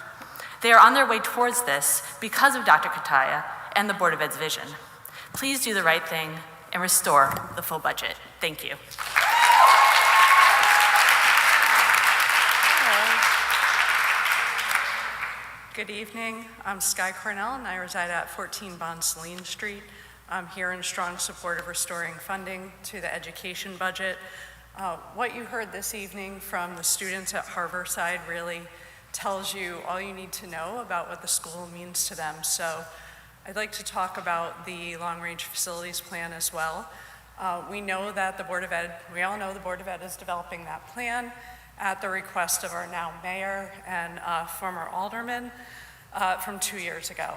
They are on their way towards this because of Dr. Kataya and the Board of Ed's vision. Please do the right thing and restore the full budget. Thank you. Good evening. I'm Sky Cornell, and I reside at 14 Bon Celine Street. I'm here in strong support of restoring funding to the education budget. What you heard this evening from the students at Harborside really tells you all you need to know about what the school means to them. So I'd like to talk about the long-range facilities plan as well. We know that the Board of Ed, we all know the Board of Ed is developing that plan at the request of our now mayor and former alderman from 2 years ago.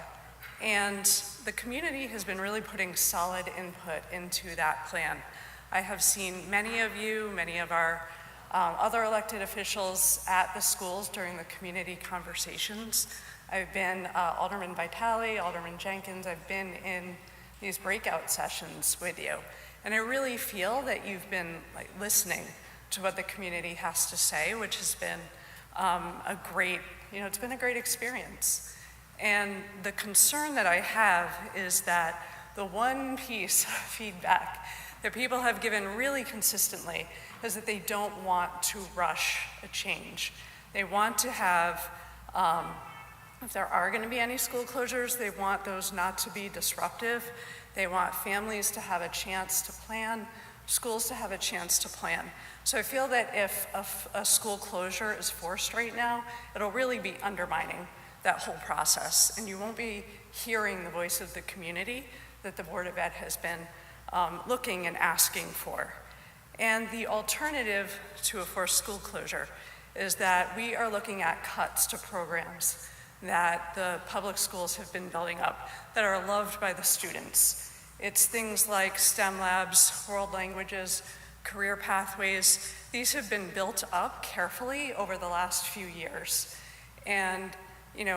And the community has been really putting solid input into that plan. I have seen many of you, many of our other elected officials at the schools during the community conversations. I've been Alderman Vitale, Alderman Jenkins, I've been in these breakout sessions with you. And I really feel that you've been listening to what the community has to say, which has been a great, it's been a great experience. And the concern that I have is that the one piece of feedback that people have given really consistently is that they don't want to rush a change. They want to have, if there are going to be any school closures, they want those not to be disruptive. They want families to have a chance to plan, schools to have a chance to plan. So I feel that if a school closure is forced right now, it'll really be undermining that whole process, and you won't be hearing the voice of the community that the Board of Ed has been looking and asking for. And the alternative to a forced school closure is that we are looking at cuts to programs that the public schools have been building up that are loved by the students. It's things like STEM labs, world languages, career pathways. These have been built up carefully over the last few years. And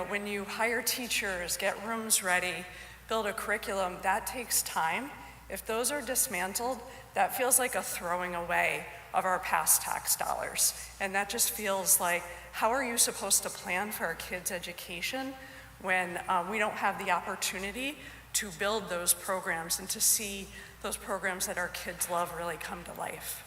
when you hire teachers, get rooms ready, build a curriculum, that takes time. If those are dismantled, that feels like a throwing away of our past tax dollars. And that just feels like, how are you supposed to plan for our kids' education when we don't have the opportunity to build those programs and to see those programs that our kids love really come to life?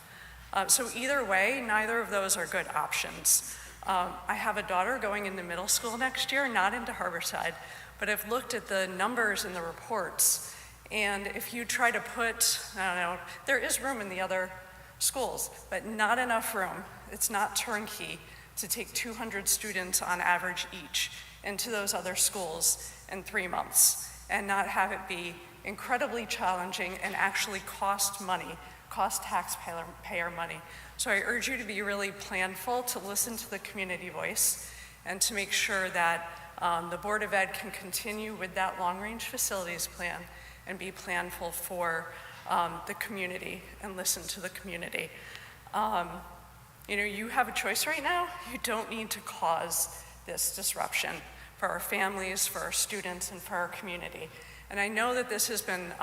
So either way, neither of those are good options. I have a daughter going into middle school next year, not into Harborside, but I've looked at the numbers in the reports, and if you try to put, I don't know, there is room in the other schools, but not enough room. It's not turnkey to take 200 students on average each into those other schools in 3 months and not have it be incredibly challenging and actually cost money, cost taxpayer money. So I urge you to be really planful, to listen to the community voice, and to make sure that the Board of Ed can continue with that long-range facilities plan and be planful for the community and listen to the community. You have a choice right now. You don't need to cause this disruption for our families, for our students, and for our community. And I know that this has been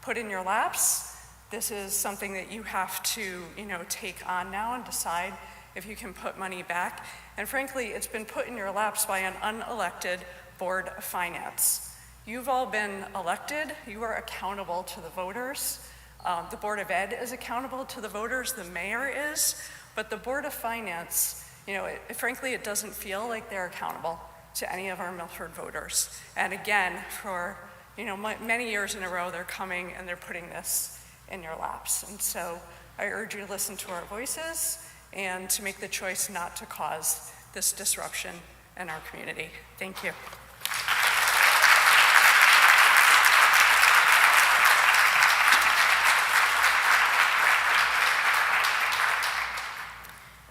put in your laps. This is something that you have to, take on now and decide if you can put money back. And frankly, it's been put in your laps by an unelected Board of Finance. You've all been elected. You are accountable to the voters. The Board of Ed is accountable to the voters. The mayor is. But the Board of Finance, frankly, it doesn't feel like they're accountable to any of our Milford voters. And again, for many years in a row, they're coming and they're putting this in your laps. And so I urge you to listen to our voices and to make the choice not to cause this disruption in our community. Thank you.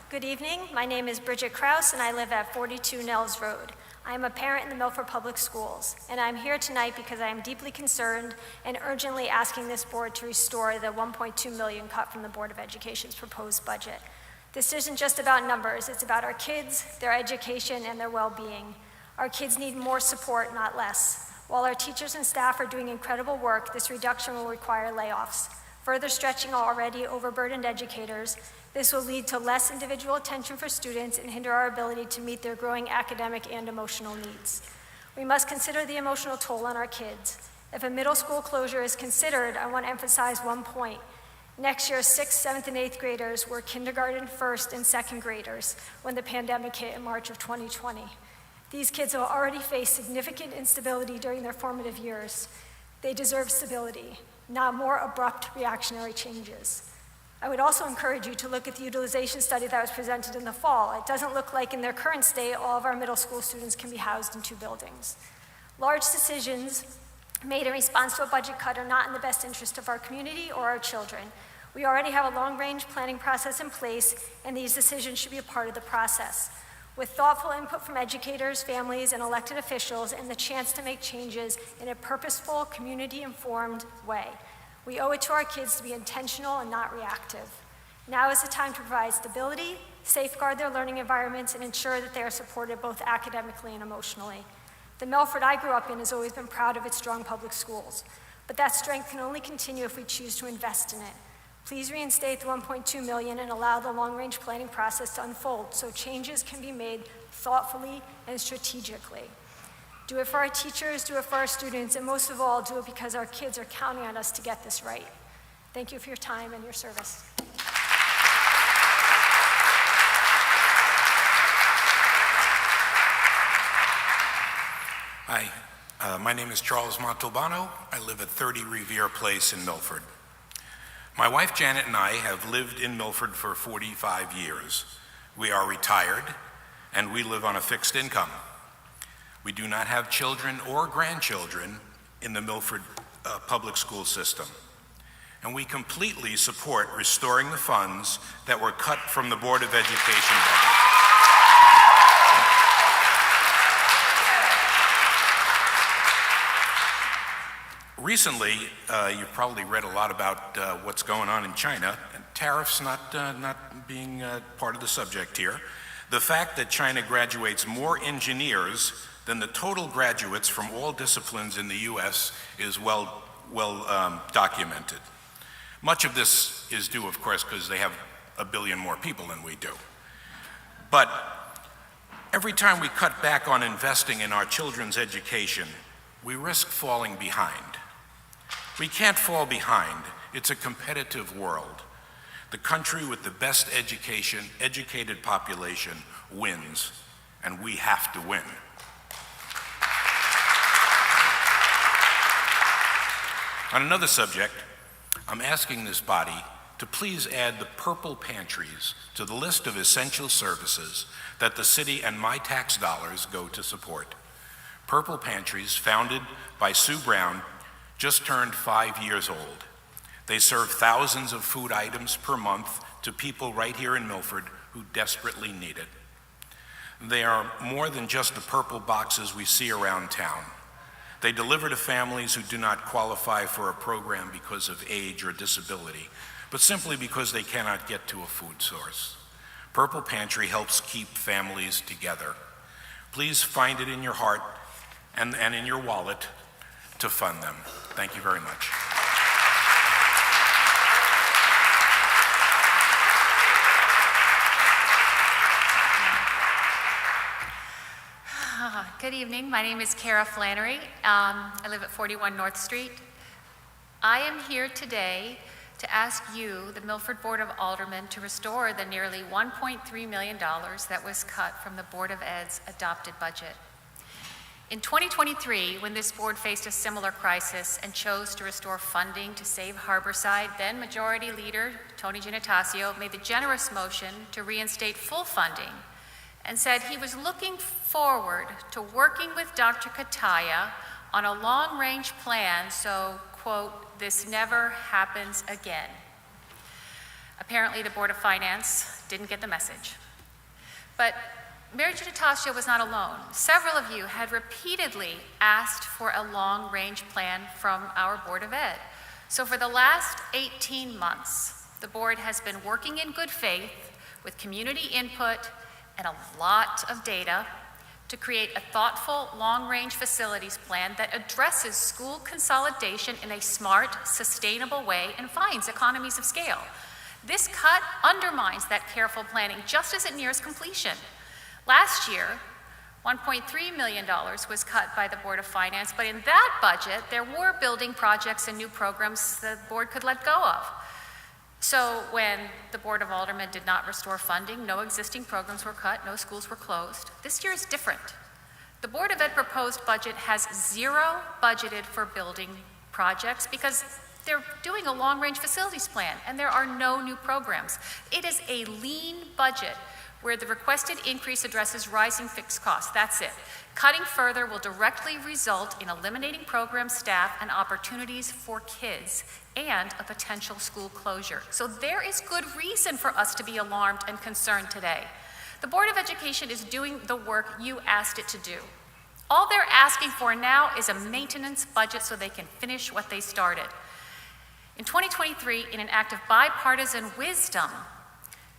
Good evening. My name is Bridget Krause, and I live at 42 Nels Road. I am a parent in the Milford Public Schools, and I am here tonight because I am deeply concerned and urgently asking this board to restore the $1.2 million cut from the Board of Education's proposed budget. This isn't just about numbers, it's about our kids, their education, and their well-being. Our kids need more support, not less. While our teachers and staff are doing incredible work, this reduction will require layoffs, further stretching already overburdened educators. This will lead to less individual attention for students and hinder our ability to meet their growing academic and emotional needs. We must consider the emotional toll on our kids. If a middle school closure is considered, I want to emphasize one point. Next year, 6th, 7th, and 8th graders were kindergarten, 1st, and 2nd graders when the pandemic hit in March of 2020. These kids will already face significant instability during their formative years. They deserve stability, not more abrupt reactionary changes. I would also encourage you to look at the utilization study that was presented in the fall. It doesn't look like in their current state all of our middle school students can be housed in 2 buildings. Large decisions made in response to a budget cut are not in the best interest of our community or our children. We already have a long-range planning process in place, and these decisions should be a part of the process. With thoughtful input from educators, families, and elected officials, and the chance to make changes in a purposeful, community-informed way. We owe it to our kids to be intentional and not reactive. Now is the time to provide stability, safeguard their learning environments, and ensure that they are supported both academically and emotionally. The Milford I grew up in has always been proud of its strong public schools, but that strength can only continue if we choose to invest in it. Please reinstate the $1.2 million and allow the long-range planning process to unfold so changes can be made thoughtfully and strategically. Do it for our teachers, do it for our students, and most of all, do it because our kids are counting on us to get this right. Thank you for your time and your service. Hi, my name is Charles Montalbano. I live at 30 Revere Place in Milford. My wife Janet and I have lived in Milford for 45 years. We are retired, and we live on a fixed income. We do not have children or grandchildren in the Milford public school system. And we completely support restoring the funds that were cut from the Board of Education budget. Recently, you've probably read a lot about what's going on in China, and tariffs not being part of the subject here. The fact that China graduates more engineers than the total graduates from all disciplines in the U.S. is well documented. Much of this is due, of course, because they have a billion more people than we do. But every time we cut back on investing in our children's education, we risk falling behind. We can't fall behind. It's a competitive world. The country with the best education, educated population wins, and we have to win. On another subject, I'm asking this body to please add the purple pantries to the list of essential services that the city and my tax dollars go to support. Purple Pantries, founded by Sue Brown, just turned 5 years old. They serve thousands of food items per month to people right here in Milford who desperately need it. They are more than just the purple boxes we see around town. They deliver to families who do not qualify for a program because of age or disability, but simply because they cannot get to a food source. Purple Pantry helps keep families together. Please find it in your heart and in your wallet to fund them. Thank you very much. Good evening. My name is Kara Flannery. I live at 41 North Street. I am here today to ask you, the Milford Board of Aldermen, to restore the nearly $1.3 million that was cut from the Board of Ed's adopted budget. In 2023, when this board faced a similar crisis and chose to restore funding to save Harborside, then Majority Leader Tony Giannatasio made the generous motion to reinstate full funding and said he was looking forward to working with Dr. Kataya on a long-range plan so, quote, this never happens again. Apparently, the Board of Finance didn't get the message. But Mary Jo Natasha was not alone. Several of you had repeatedly asked for a long-range plan from our Board of Ed. So for the last 18 months, the board has been working in good faith with community input and a lot of data to create a thoughtful, long-range facilities plan that addresses school consolidation in a smart, sustainable way and finds economies of scale. This cut undermines that careful planning just as it nears completion. Last year, $1.3 million was cut by the Board of Finance, but in that budget, there were building projects and new programs the board could let go of. So when the Board of Aldermen did not restore funding, no existing programs were cut, no schools were closed. This year is different. The Board of Ed proposed budget has zero budgeted for building projects because they're doing a long-range facilities plan and there are no new programs. It is a lean budget where the requested increase addresses rising fixed costs. That's it. Cutting further will directly result in eliminating program staff and opportunities for kids and a potential school closure. So there is good reason for us to be alarmed and concerned today. The Board of Education is doing the work you asked it to do. All they're asking for now is a maintenance budget so they can finish what they started. In 2023, in an act of bipartisan wisdom,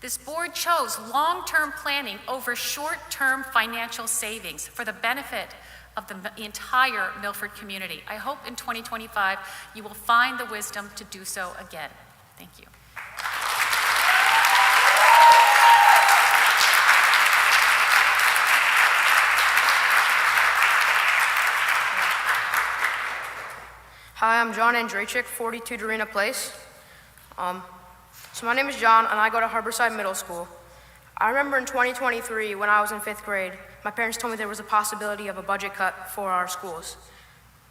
this board chose long-term planning over short-term financial savings for the benefit of the entire Milford community. I hope in 2025 you will find the wisdom to do so again. Thank you. Hi, I'm John Andrachik, 42 Dorena Place. So my name is John, and I go to Harborside Middle School. I remember in 2023, when I was in 5th grade, my parents told me there was a possibility of a budget cut for our schools.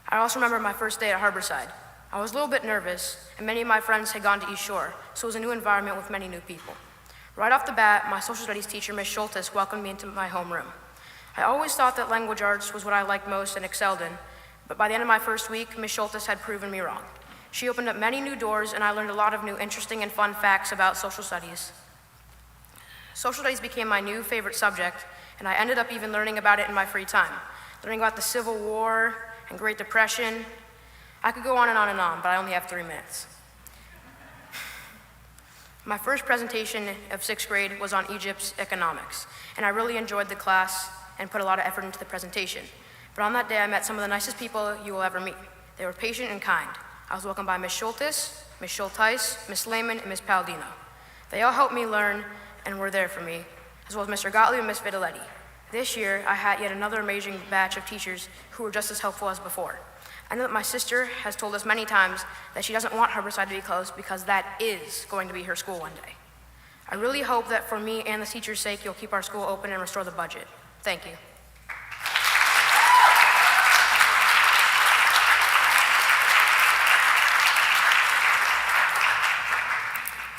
I also remember my first day at Harborside. I was a little bit nervous, and many of my friends had gone to East Shore, so it was a new environment with many new people. Right off the bat, my social studies teacher, Ms. Schultes, welcomed me into my homeroom. I always thought that language arts was what I liked most and excelled in, but by the end of my first week, Ms. Schultes had proven me wrong. She opened up many new doors, and I learned a lot of new interesting and fun facts about social studies. Social studies became my new favorite subject, and I ended up even learning about it in my free time, learning about the Civil War and Great Depression. I could go on, but I only have 3 minutes. My first presentation of 6th grade was on Egypt's economics, and I really enjoyed the class and put a lot of effort into the presentation. But on that day, I met some of the nicest people you will ever meet. They were patient and kind. I was welcomed by Ms. Schultes, Ms. Schulteis, Ms. Lehman, and Ms. Palladino. They all helped me learn and were there for me, as well as Mr. Gottlieb and Ms. Vitaletti. This year, I had yet another amazing batch of teachers who were just as helpful as before. I know that my sister has told us many times that she doesn't want Harborside to be closed because that is going to be her school one day. I really hope that for me and the teachers' sake, you'll keep our school open and restore the budget. Thank you.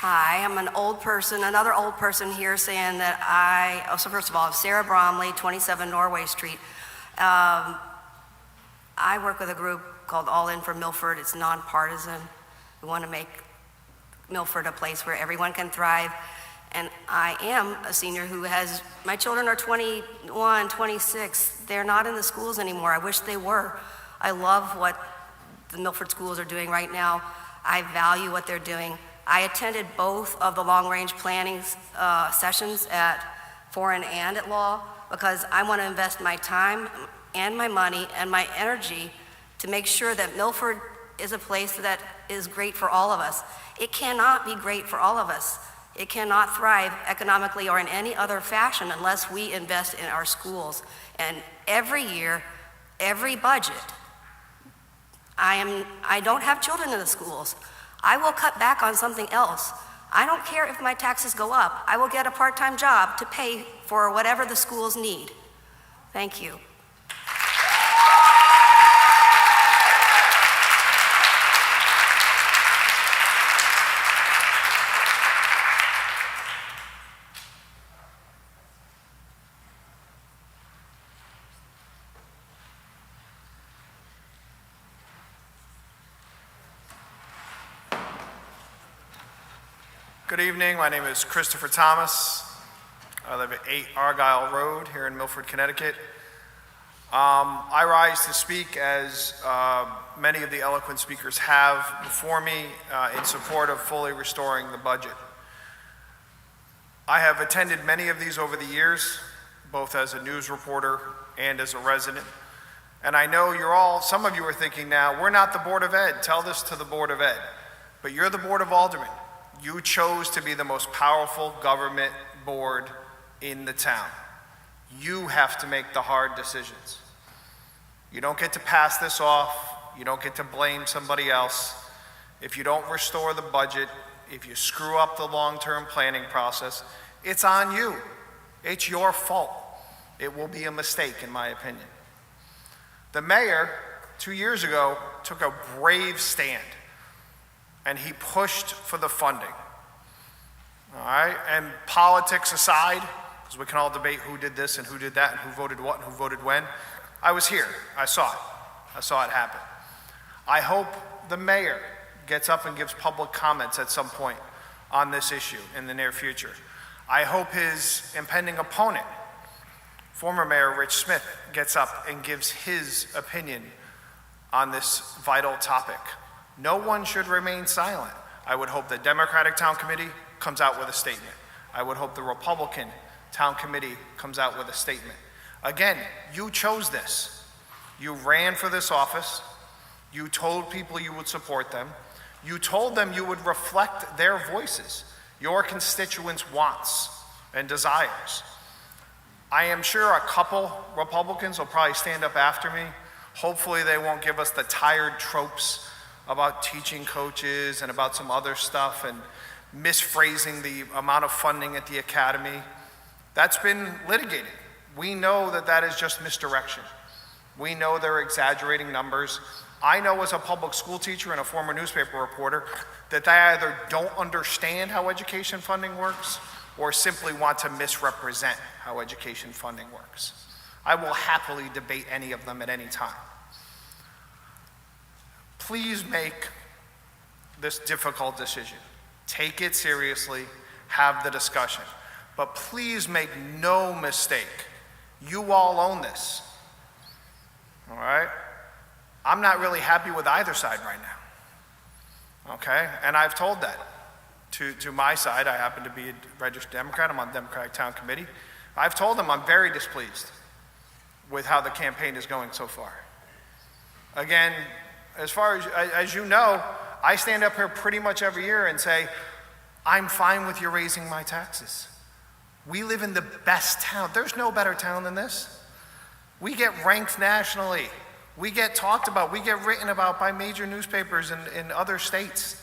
Hi, I'm an old person, another old person here saying that so first of all, I'm Sarah Bromley, 27 Norway Street. I work with a group called All In for Milford. It's nonpartisan. We want to make Milford a place where everyone can thrive. And I am a senior who my children are 21, 26. They're not in the schools anymore. I wish they were. I love what the Milford schools are doing right now. I value what they're doing. I attended both of the long-range planning sessions at Foreign and at Law because I want to invest my time and my money and my energy to make sure that Milford is a place that is great for all of us. It cannot be great for all of us. It cannot thrive economically or in any other fashion unless we invest in our schools. And every year, every budget, I don't have children in the schools. I will cut back on something else. I don't care if my taxes go up. I will get a part-time job to pay for whatever the schools need. Thank you. Good evening, my name is Christopher Thomas. I live at 8 Argyle Road here in Milford, Connecticut. I rise to speak, as many of the eloquent speakers have before me, in support of fully restoring the budget. I have attended many of these over the years, both as a news reporter and as a resident. And I know some of you are thinking now, we're not the Board of Ed, tell this to the Board of Ed. But you're the Board of Aldermen. You chose to be the most powerful government board in the town. You have to make the hard decisions. You don't get to pass this off. You don't get to blame somebody else. If you don't restore the budget, if you screw up the long-term planning process, it's on you. It's your fault. It will be a mistake, in my opinion. The mayor, 2 years ago, took a brave stand, and he pushed for the funding. All right, and politics aside, because we can all debate who did this and who did that and who voted what and who voted when, I was here. I saw it. I saw it happen. I hope the mayor gets up and gives public comments at some point on this issue in the near future. I hope his impending opponent, former Mayor Rich Smith, gets up and gives his opinion on this vital topic. No one should remain silent. I would hope the Democratic Town Committee comes out with a statement. I would hope the Republican Town Committee comes out with a statement. Again, you chose this. You ran for this office. You told people you would support them. You told them you would reflect their voices, your constituents' wants and desires. I am sure a couple Republicans will probably stand up after me. Hopefully they won't give us the tired tropes about teaching coaches and about some other stuff and misphrasing the amount of funding at the academy. That's been litigated. We know that that is just misdirection. We know they're exaggerating numbers. I know as a public school teacher and a former newspaper reporter that they either don't understand how education funding works or simply want to misrepresent how education funding works. I will happily debate any of them at any time. Please make this difficult decision. Take it seriously, have the discussion. But please make no mistake, you all own this. All right? I'm not really happy with either side right now. Okay? And I've told that to my side. I happen to be a registered Democrat. I'm on the Democratic Town Committee. I've told them I'm very displeased with how the campaign is going so far. Again, as far as you know, I stand up here pretty much every year and say, I'm fine with you raising my taxes. We live in the best town. There's no better town than this. We get ranked nationally. We get talked about. We get written about by major newspapers in other states.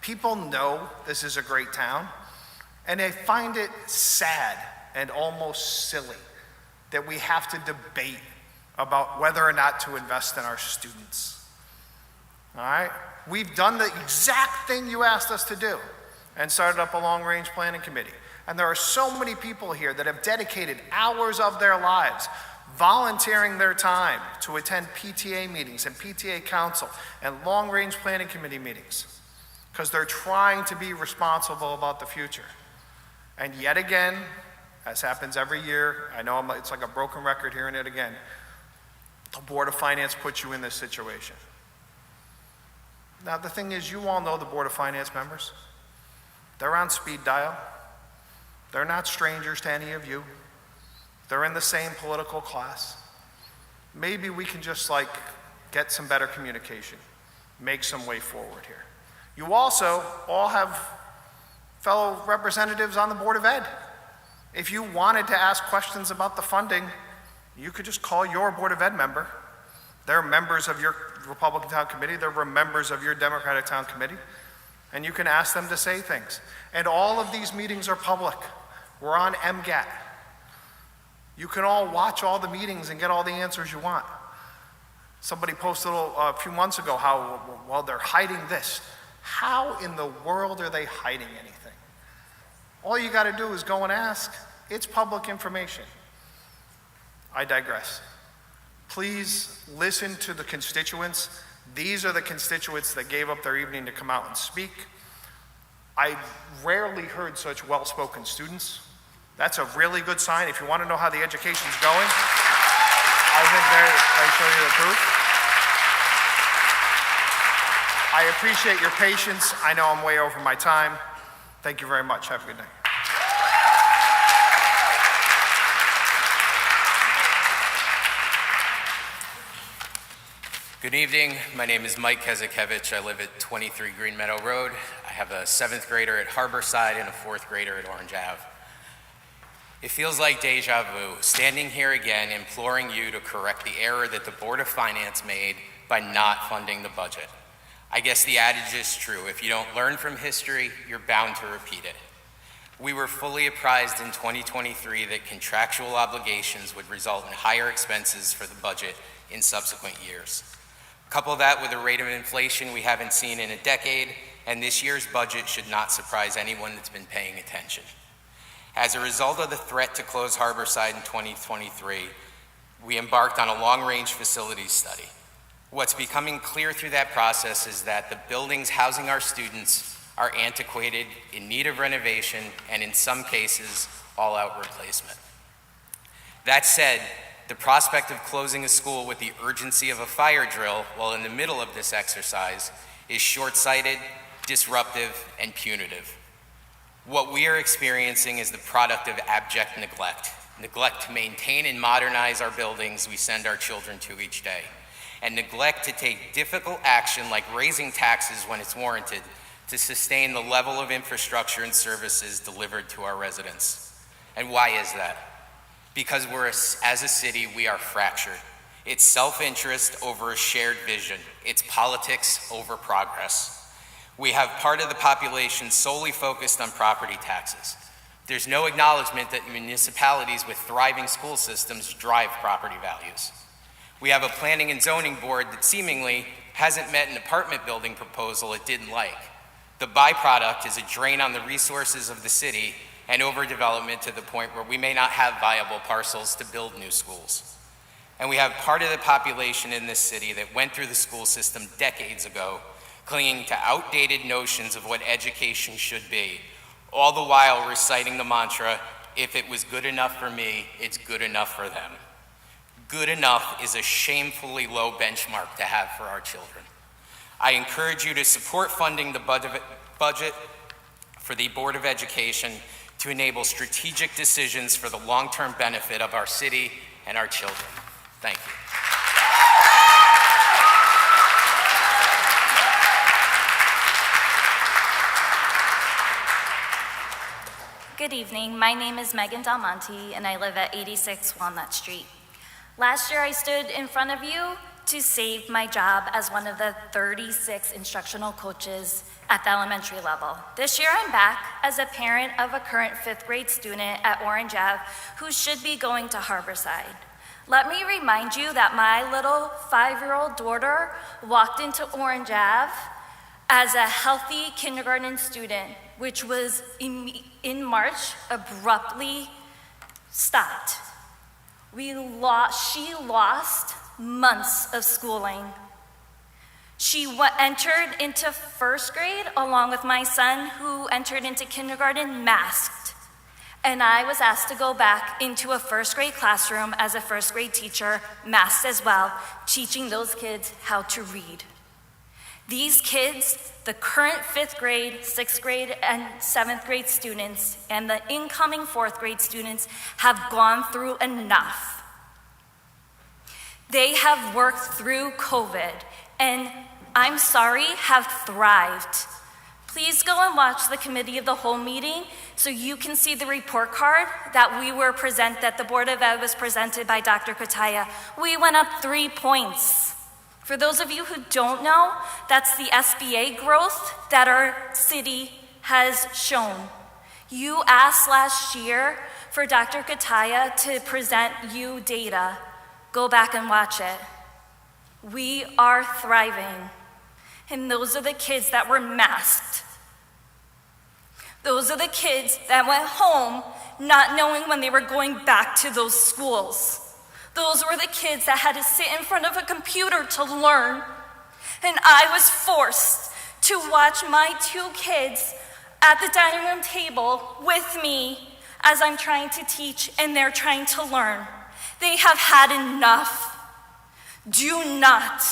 People know this is a great town, and they find it sad and almost silly that we have to debate about whether or not to invest in our students. All right? We've done the exact thing you asked us to do and started up a long-range planning committee. And there are so many people here that have dedicated hours of their lives volunteering their time to attend PTA meetings and PTA council and long-range planning committee meetings because they're trying to be responsible about the future. And yet again, as happens every year, I know it's like a broken record hearing it again, the Board of Finance puts you in this situation. Now, the thing is, you all know the Board of Finance members. They're on speed dial. They're not strangers to any of you. They're in the same political class. Maybe we can just get some better communication, make some way forward here. You also all have fellow representatives on the Board of Ed. If you wanted to ask questions about the funding, you could just call your Board of Ed member. They're members of your Republican Town Committee. They're members of your Democratic Town Committee. And you can ask them to say things. And all of these meetings are public. We're on MGAT. You can all watch all the meetings and get all the answers you want. Somebody posted a few months ago how, well, they're hiding this. How in the world are they hiding anything? All you got to do is go and ask. It's public information. I digress. Please listen to the constituents. These are the constituents that gave up their evening to come out and speak. I rarely heard such well-spoken students That's a really good sign. If you want to know how the education's going, I think they show you the proof. I appreciate your patience. I know I'm way over my time. Thank you very much. Have a good night. Good evening. My name is Mike Kezakevich. I live at 23 Green Meadow Road. I have a 7th grader at Harborside and a 4th grader at Orange Ave. It feels like deja vu, standing here again imploring you to correct the error that the Board of Finance made by not funding the budget. I guess the adage is true. If you don't learn from history, you're bound to repeat it. We were fully apprised in 2023 that contractual obligations would result in higher expenses for the budget in subsequent years. Couple that with a rate of inflation we haven't seen in a decade, and this year's budget should not surprise anyone that's been paying attention. As a result of the threat to close Harborside in 2023, we embarked on a long-range facilities study. What's becoming clear through that process is that the buildings housing our students are antiquated, in need of renovation, and in some cases, all-out replacement. That said, the prospect of closing a school with the urgency of a fire drill while in the middle of this exercise is short-sighted, disruptive, and punitive. What we are experiencing is the product of abject neglect. Neglect to maintain and modernize our buildings we send our children to each day, and neglect to take difficult action like raising taxes when it's warranted to sustain the level of infrastructure and services delivered to our residents. And why is that? Because as a city, we are fractured. It's self-interest over a shared vision. It's politics over progress. We have part of the population solely focused on property taxes. There's no acknowledgement that municipalities with thriving school systems drive property values. We have a planning and zoning board that seemingly hasn't met an apartment building proposal it didn't like. The byproduct is a drain on the resources of the city and overdevelopment to the point where we may not have viable parcels to build new schools. And we have part of the population in this city that went through the school system decades ago, clinging to outdated notions of what education should be, all the while reciting the mantra, if it was good enough for me, it's good enough for them. Good enough is a shamefully low benchmark to have for our children. I encourage you to support funding the budget for the Board of Education to enable strategic decisions for the long-term benefit of our city and our children. Thank you. Good evening. My name is Megan Del Monte, and I live at 86 Walnut Street. Last year, I stood in front of you to save my job as one of the 36 instructional coaches at the elementary level. This year, I'm back as a parent of a current 5th grade student at Orange Ave who should be going to Harborside. Let me remind you that my little 5-year-old daughter walked into Orange Ave as a healthy kindergarten student, which was in March abruptly stopped. She lost months of schooling. She entered into 1st grade along with my son, who entered into kindergarten masked. And I was asked to go back into a 1st grade classroom as a 1st grade teacher, masked as well, teaching those kids how to read. These kids, the current 5th grade, 6th grade, and 7th grade students, and the incoming 4th grade students have gone through enough. They have worked through COVID, and I'm sorry, have thrived. Please go and watch the committee of the whole meeting so you can see the report card that the Board of Ed was presented by Dr. Kotaya. We went up 3 points. For those of you who don't know, that's the SBA growth that our city has shown. You asked last year for Dr. Kotaya to present you data. Go back and watch it. We are thriving. And those are the kids that were masked. Those are the kids that went home not knowing when they were going back to those schools. Those were the kids that had to sit in front of a computer to learn. And I was forced to watch my 2 kids at the dining room table with me as I'm trying to teach and they're trying to learn. They have had enough. Do not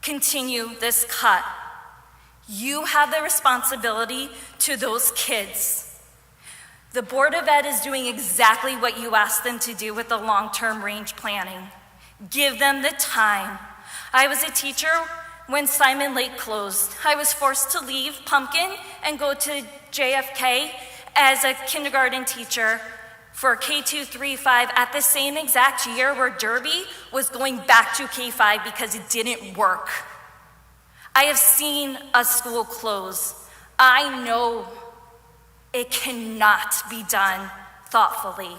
continue this cut. You have the responsibility to those kids. The Board of Ed is doing exactly what you asked them to do with the long-term range planning. Give them the time. I was a teacher when Simon Lake closed. I was forced to leave Pumpkin and go to JFK as a kindergarten teacher for K2, 3, 5 at the same exact year where Derby was going back to K5 because it didn't work. I have seen a school close. I know it cannot be done thoughtfully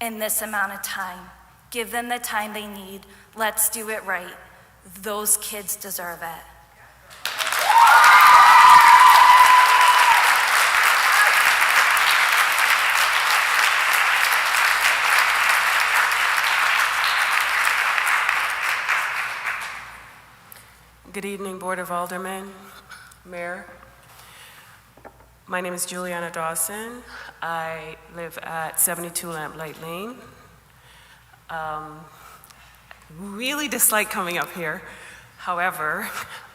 in this amount of time. Give them the time they need. Let's do it right. Those kids deserve it. Good evening, Board of Aldermen, Mayor. My name is Juliana Dawson. I live at 72 Lamplight Lane. Really dislike coming up here. However,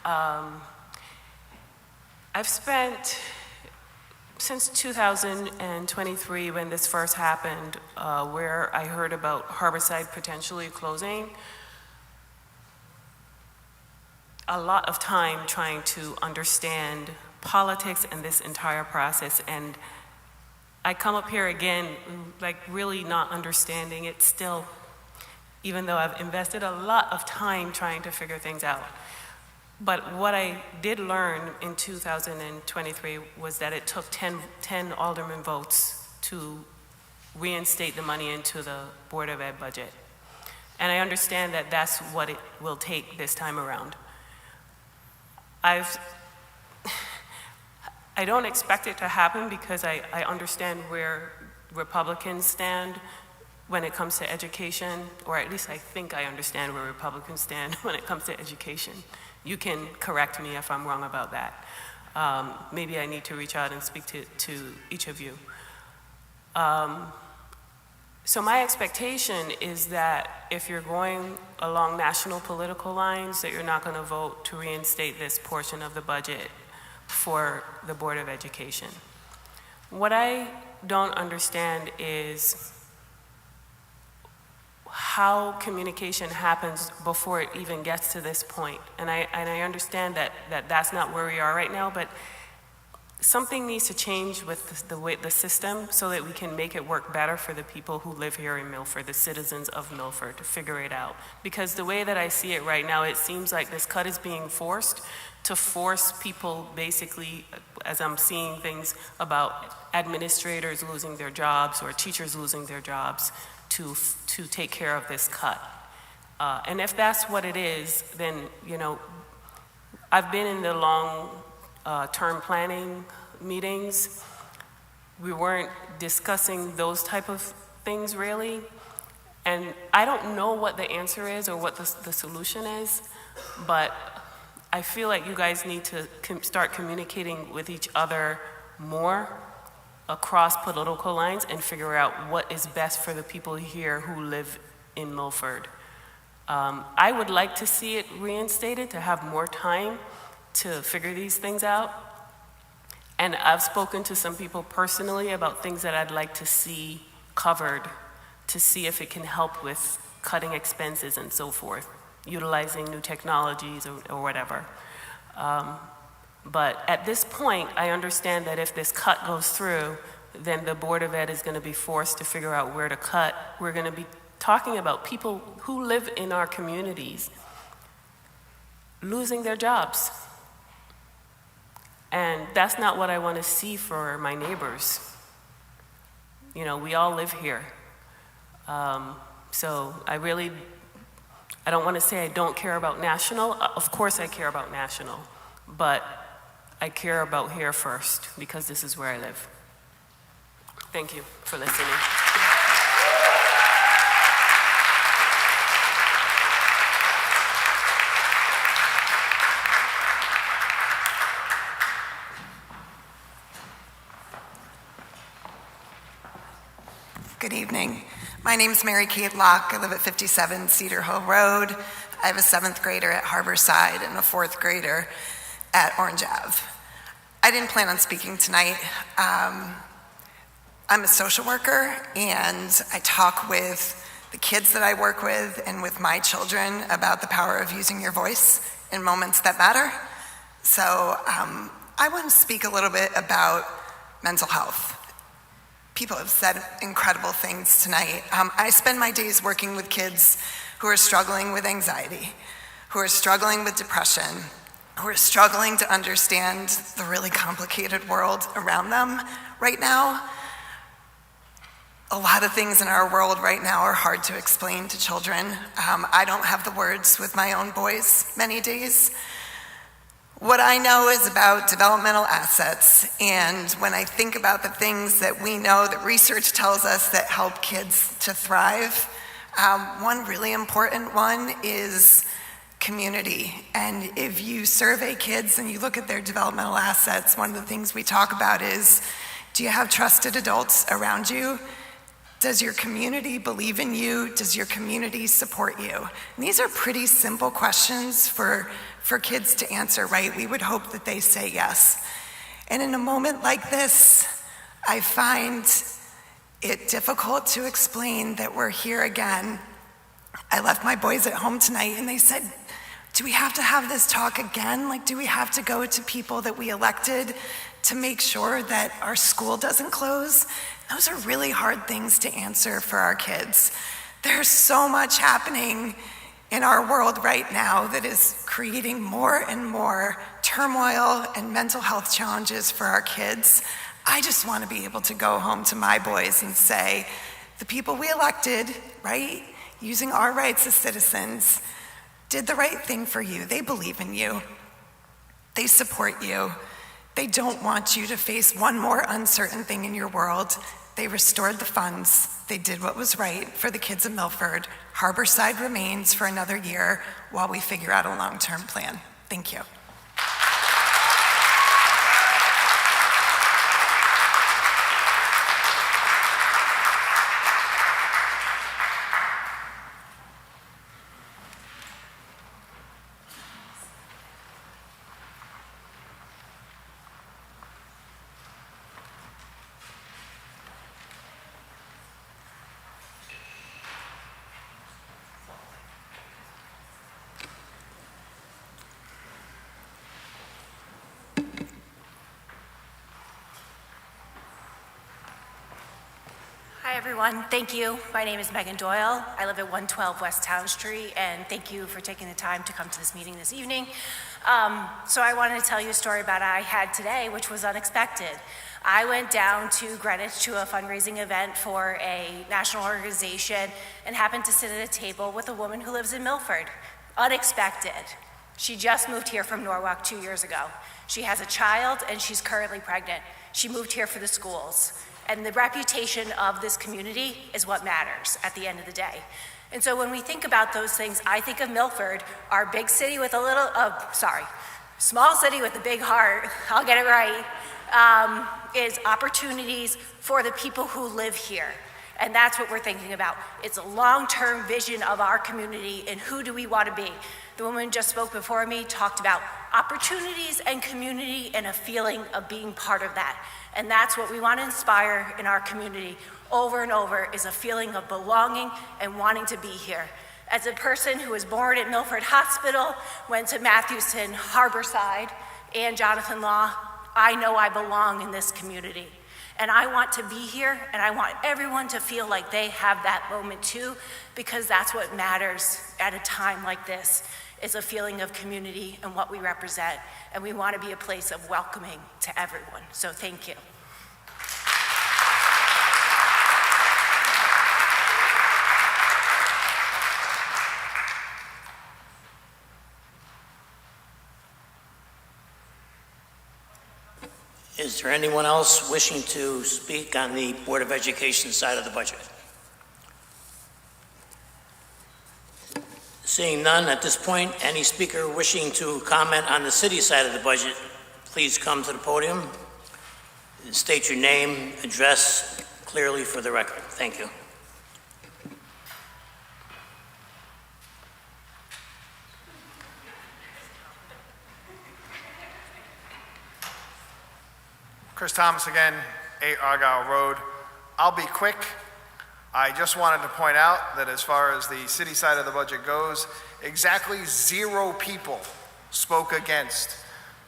I've spent, since 2023 when this first happened, where I heard about Harborside potentially closing, a lot of time trying to understand politics and this entire process, and I come up here again like really not understanding it still, even though I've invested a lot of time trying to figure things out. But what I did learn in 2023 was that it took 10 alderman votes to reinstate the money into the Board of Ed budget. And I understand that that's what it will take this time around. I don't expect it to happen because I understand where Republicans stand when it comes to education, or at least I think I understand where Republicans stand when it comes to education. You can correct me if I'm wrong about that. Maybe I need to reach out and speak to each of you. So my expectation is that if you're going along national political lines, that you're not going to vote to reinstate this portion of the budget for the Board of Education. What I don't understand is how communication happens before it even gets to this point. And I understand that that's not where we are right now, but something needs to change with the system so that we can make it work better for the people who live here in Milford, the citizens of Milford, to figure it out. Because the way that I see it right now, it seems like this cut is being forced to force people basically, as I'm seeing things about administrators losing their jobs or teachers losing their jobs, to take care of this cut. And if that's what it is, then, you know, I've been in the long-term planning meetings. We weren't discussing those type of things really. And I don't know what the answer is or what the solution is, but I feel like you guys need to start communicating with each other more across political lines and figure out what is best for the people here who live in Milford. I would like to see it reinstated to have more time to figure these things out. And I've spoken to some people personally about things that I'd like to see covered to see if it can help with cutting expenses and so forth, utilizing new technologies or whatever. But at this point, I understand that if this cut goes through, then the Board of Ed is going to be forced to figure out where to cut. We're going to be talking about people who live in our communities losing their jobs. And that's not what I want to see for my neighbors. You know, we all live here. So I don't want to say I don't care about national. Of course I care about national, but I care about here first because this is where I live. Thank you for listening. Good evening. My name is Mary Kate Locke. I live at 57 Cedar Hill Road. I have a 7th grader at Harborside and a 4th grader at Orange Ave. I didn't plan on speaking tonight. I'm a social worker, and I talk with the kids that I work with and with my children about the power of using your voice in moments that matter. So I want to speak a little bit about mental health. People have said incredible things tonight. I spend my days working with kids who are struggling with anxiety, who are struggling with depression, who are struggling to understand the really complicated world around them right now. A lot of things in our world right now are hard to explain to children. I don't have the words with my own boys many days. What I know is about developmental assets, and when I think about the things that we know that research tells us that help kids to thrive, one really important one is community. And if you survey kids and you look at their developmental assets, one of the things we talk about is, do you have trusted adults around you? Does your community believe in you? Does your community support you? And these are pretty simple questions for kids to answer, right? We would hope that they say yes. And in a moment like this, I find it difficult to explain that we're here again. I left my boys at home tonight and they said, do we have to have this talk again? Like, do we have to go to people that we elected to make sure that our school doesn't close? Those are really hard things to answer for our kids. There's so much happening in our world right now that is creating more and more turmoil and mental health challenges for our kids. I just want to be able to go home to my boys and say, the people we elected, right, using our rights as citizens, did the right thing for you. They believe in you. They support you. They don't want you to face one more uncertain thing in your world. They restored the funds. They did what was right for the kids of Milford. Harborside remains for another year while we figure out a long-term plan. Thank you. Hi everyone, thank you. My name is Megan Doyle. I live at 112 West Town Street, and thank you for taking the time to come to this meeting this evening. So I wanted to tell you a story about I had today, which was unexpected. I went down to Greenwich to a fundraising event for a national organization and happened to sit at a table with a woman who lives in Milford. Unexpected. She just moved here from Norwalk 2 years ago. She has a child and she's currently pregnant. She moved here for the schools. And the reputation of this community is what matters at the end of the day. And so when we think about those things, I think of Milford, our big city with a little, small city with a big heart, I'll get it right, is opportunities for the people who live here. And that's what we're thinking about. It's a long-term vision of our community and who do we want to be. The woman who just spoke before me talked about opportunities and community and a feeling of being part of that. And that's what we want to inspire in our community over and over, is a feeling of belonging and wanting to be here. As a person who was born at Milford Hospital, went to Matthewson, Harborside, and Jonathan Law, I know I belong in this community. And I want to be here, and I want everyone to feel like they have that moment too, because that's what matters at a time like this, is a feeling of community and what we represent. And we want to be a place of welcoming to everyone. So thank you. Is there anyone else wishing to speak on the Board of Education side of the budget? Seeing none at this point, any speaker wishing to comment on the city side of the budget, please come to the podium and state your name, address, clearly for the record. Thank you. Chris Thomas again, 8 Argyle Road. I'll be quick. I just wanted to point out that as far as the city side of the budget goes, exactly 0 people spoke against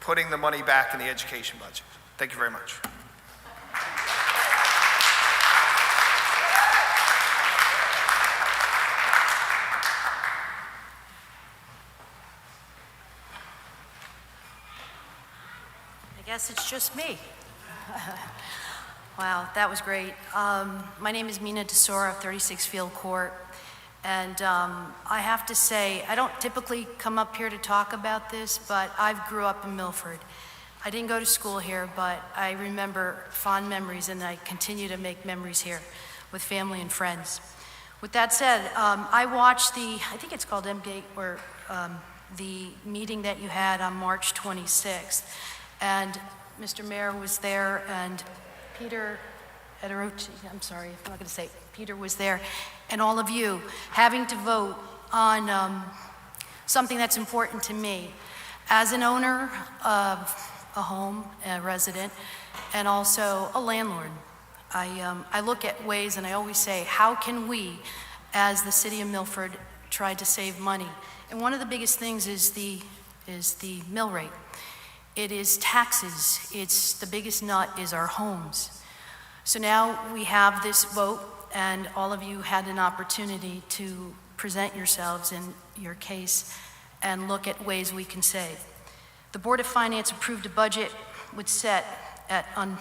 putting the money back in the education budget. Thank you very much. I guess it's just me. Wow, that was great. My name is Mina DeSora, 36 Field Court, and I have to say, I don't typically come up here to talk about this, but I grew up in Milford. I didn't go to school here, but I remember fond memories, and I continue to make memories here with family and friends. With that said, I watched I think it's called M-Gate, or the meeting that you had on March 26th, and Mr. Mayor was there, and Peter Ederochi, I'm sorry, I'm not going to say, Peter was there, and all of you having to vote on something that's important to me. As an owner of a home, a resident, and also a landlord, I look at ways, and I always say, how can we, as the city of Milford, try to save money? And one of the biggest things is the mill rate. It is taxes. It's the biggest nut is our homes. So now we have this vote, and all of you had an opportunity to present yourselves in your case and look at ways we can save. The Board of Finance approved a budget would set on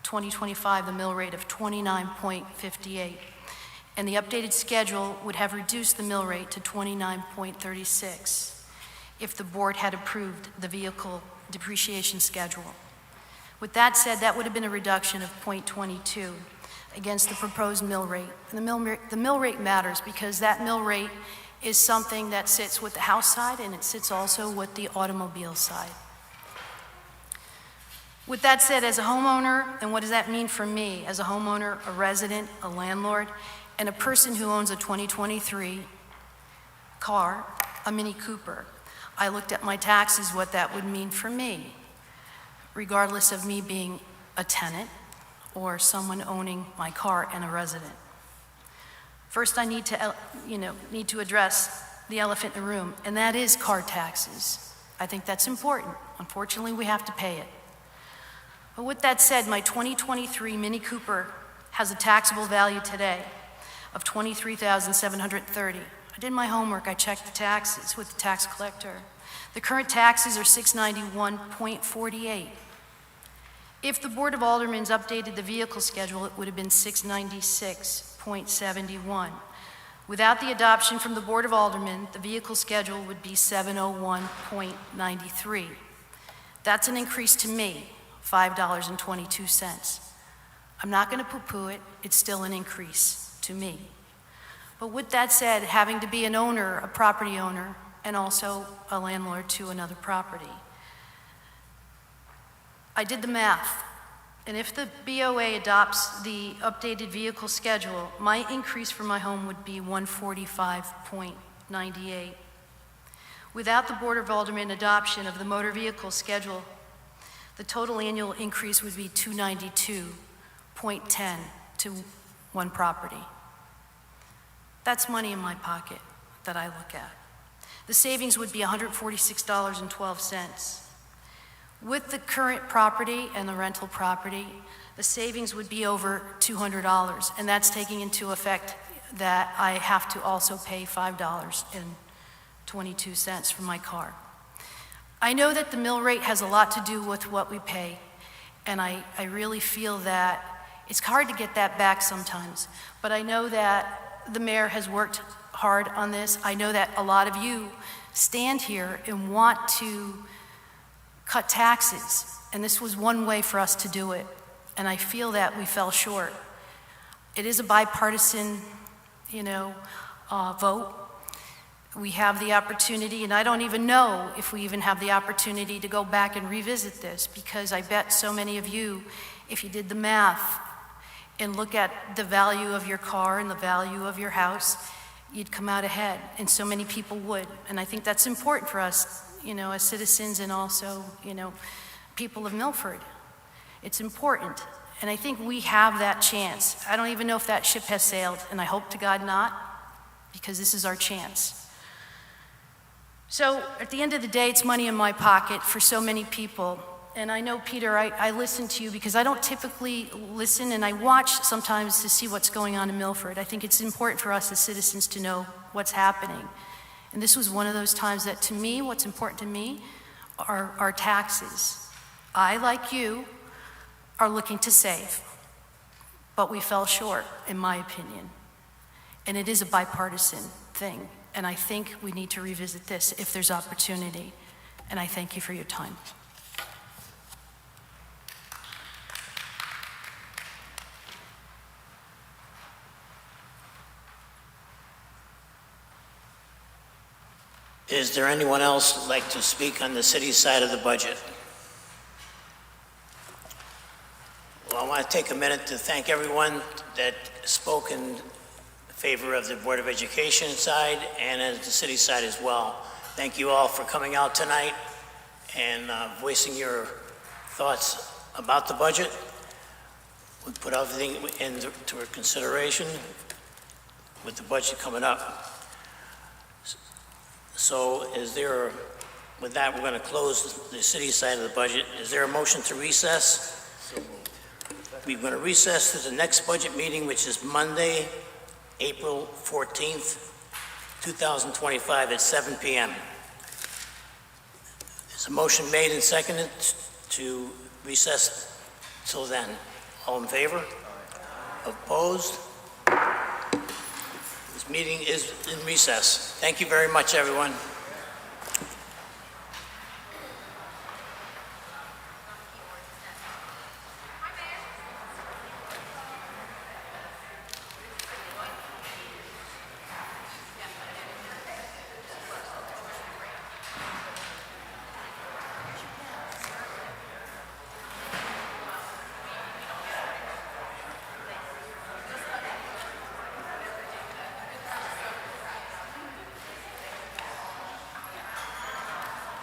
2025 the mill rate of 29.58, and the updated schedule would have reduced the mill rate to 29.36 if the board had approved the vehicle depreciation schedule. With that said, that would have been a reduction of 0.22 against the proposed mill rate. And the mill rate matters because that mill rate is something that sits with the house side, and it sits also with the automobile side. With that said, as a homeowner, and what does that mean for me as a homeowner, a resident, a landlord, and a person who owns a 2023 car, a Mini Cooper, I looked at my taxes, what that would mean for me, regardless of me being a tenant or someone owning my car and a resident. First, I need to address the elephant in the room, and that is car taxes. I think that's important. Unfortunately, we have to pay it. But with that said, my 2023 Mini Cooper has a taxable value today of $23,730. I did my homework, I checked the taxes with the tax collector. The current taxes are $691.48. If the Board of Aldermen updated the vehicle schedule, it would have been $696.71. Without the adoption from the Board of Aldermen, the vehicle schedule would be $701.93. That's an increase to me, $5.22. I'm not going to poo-poo it, it's still an increase to me. But with that said, having to be an owner, a property owner, and also a landlord to another property, I did the math, and if the BOA adopts the updated vehicle schedule, my increase for my home would be $145.98. Without the Board of Aldermen adoption of the motor vehicle schedule, the total annual increase would be $292.10 to one property. That's money in my pocket that I look at. The savings would be $146.12. With the current property and the rental property, the savings would be over $200, and that's taking into effect that I have to also pay $5.22 for my car. I know that the mill rate has a lot to do with what we pay, and I really feel that it's hard to get that back sometimes, but I know that the mayor has worked hard on this. I know that a lot of you stand here and want to cut taxes, and this was one way for us to do it, and I feel that we fell short. It is a bipartisan, vote. We have the opportunity, and I don't even know if we even have the opportunity to go back and revisit this, because I bet so many of you, if you did the math, and look at the value of your car and the value of your house, you'd come out ahead, and so many people would. And I think that's important for us, as citizens and also, people of Milford. It's important, and I think we have that chance. I don't even know if that ship has sailed, and I hope to God not, because this is our chance. So at the end of the day, it's money in my pocket for so many people. And I know, Peter, I listen to you because I don't typically listen, and I watch sometimes to see what's going on in Milford. I think it's important for us as citizens to know what's happening. And this was one of those times that, to me, what's important to me are taxes. I, like you, are looking to save, but we fell short, in my opinion. And it is a bipartisan thing, and I think we need to revisit this if there's opportunity. And I thank you for your time. Is there anyone else who'd like to speak on the city side of the budget? Well, I want to take a minute to thank everyone that spoke in favor of the Board of Education side and as the city side as well. Thank you all for coming out tonight and voicing your thoughts about the budget. We put everything into consideration with the budget coming up. So with that, we're going to close the city side of the budget. Is there a motion to recess? We're going to recess to the next budget meeting, which is Monday, April 14th, 2025 at 7 p.m. There's a motion made and seconded to recess till then. All in favor? Opposed? This meeting is in recess. Thank you very much, everyone.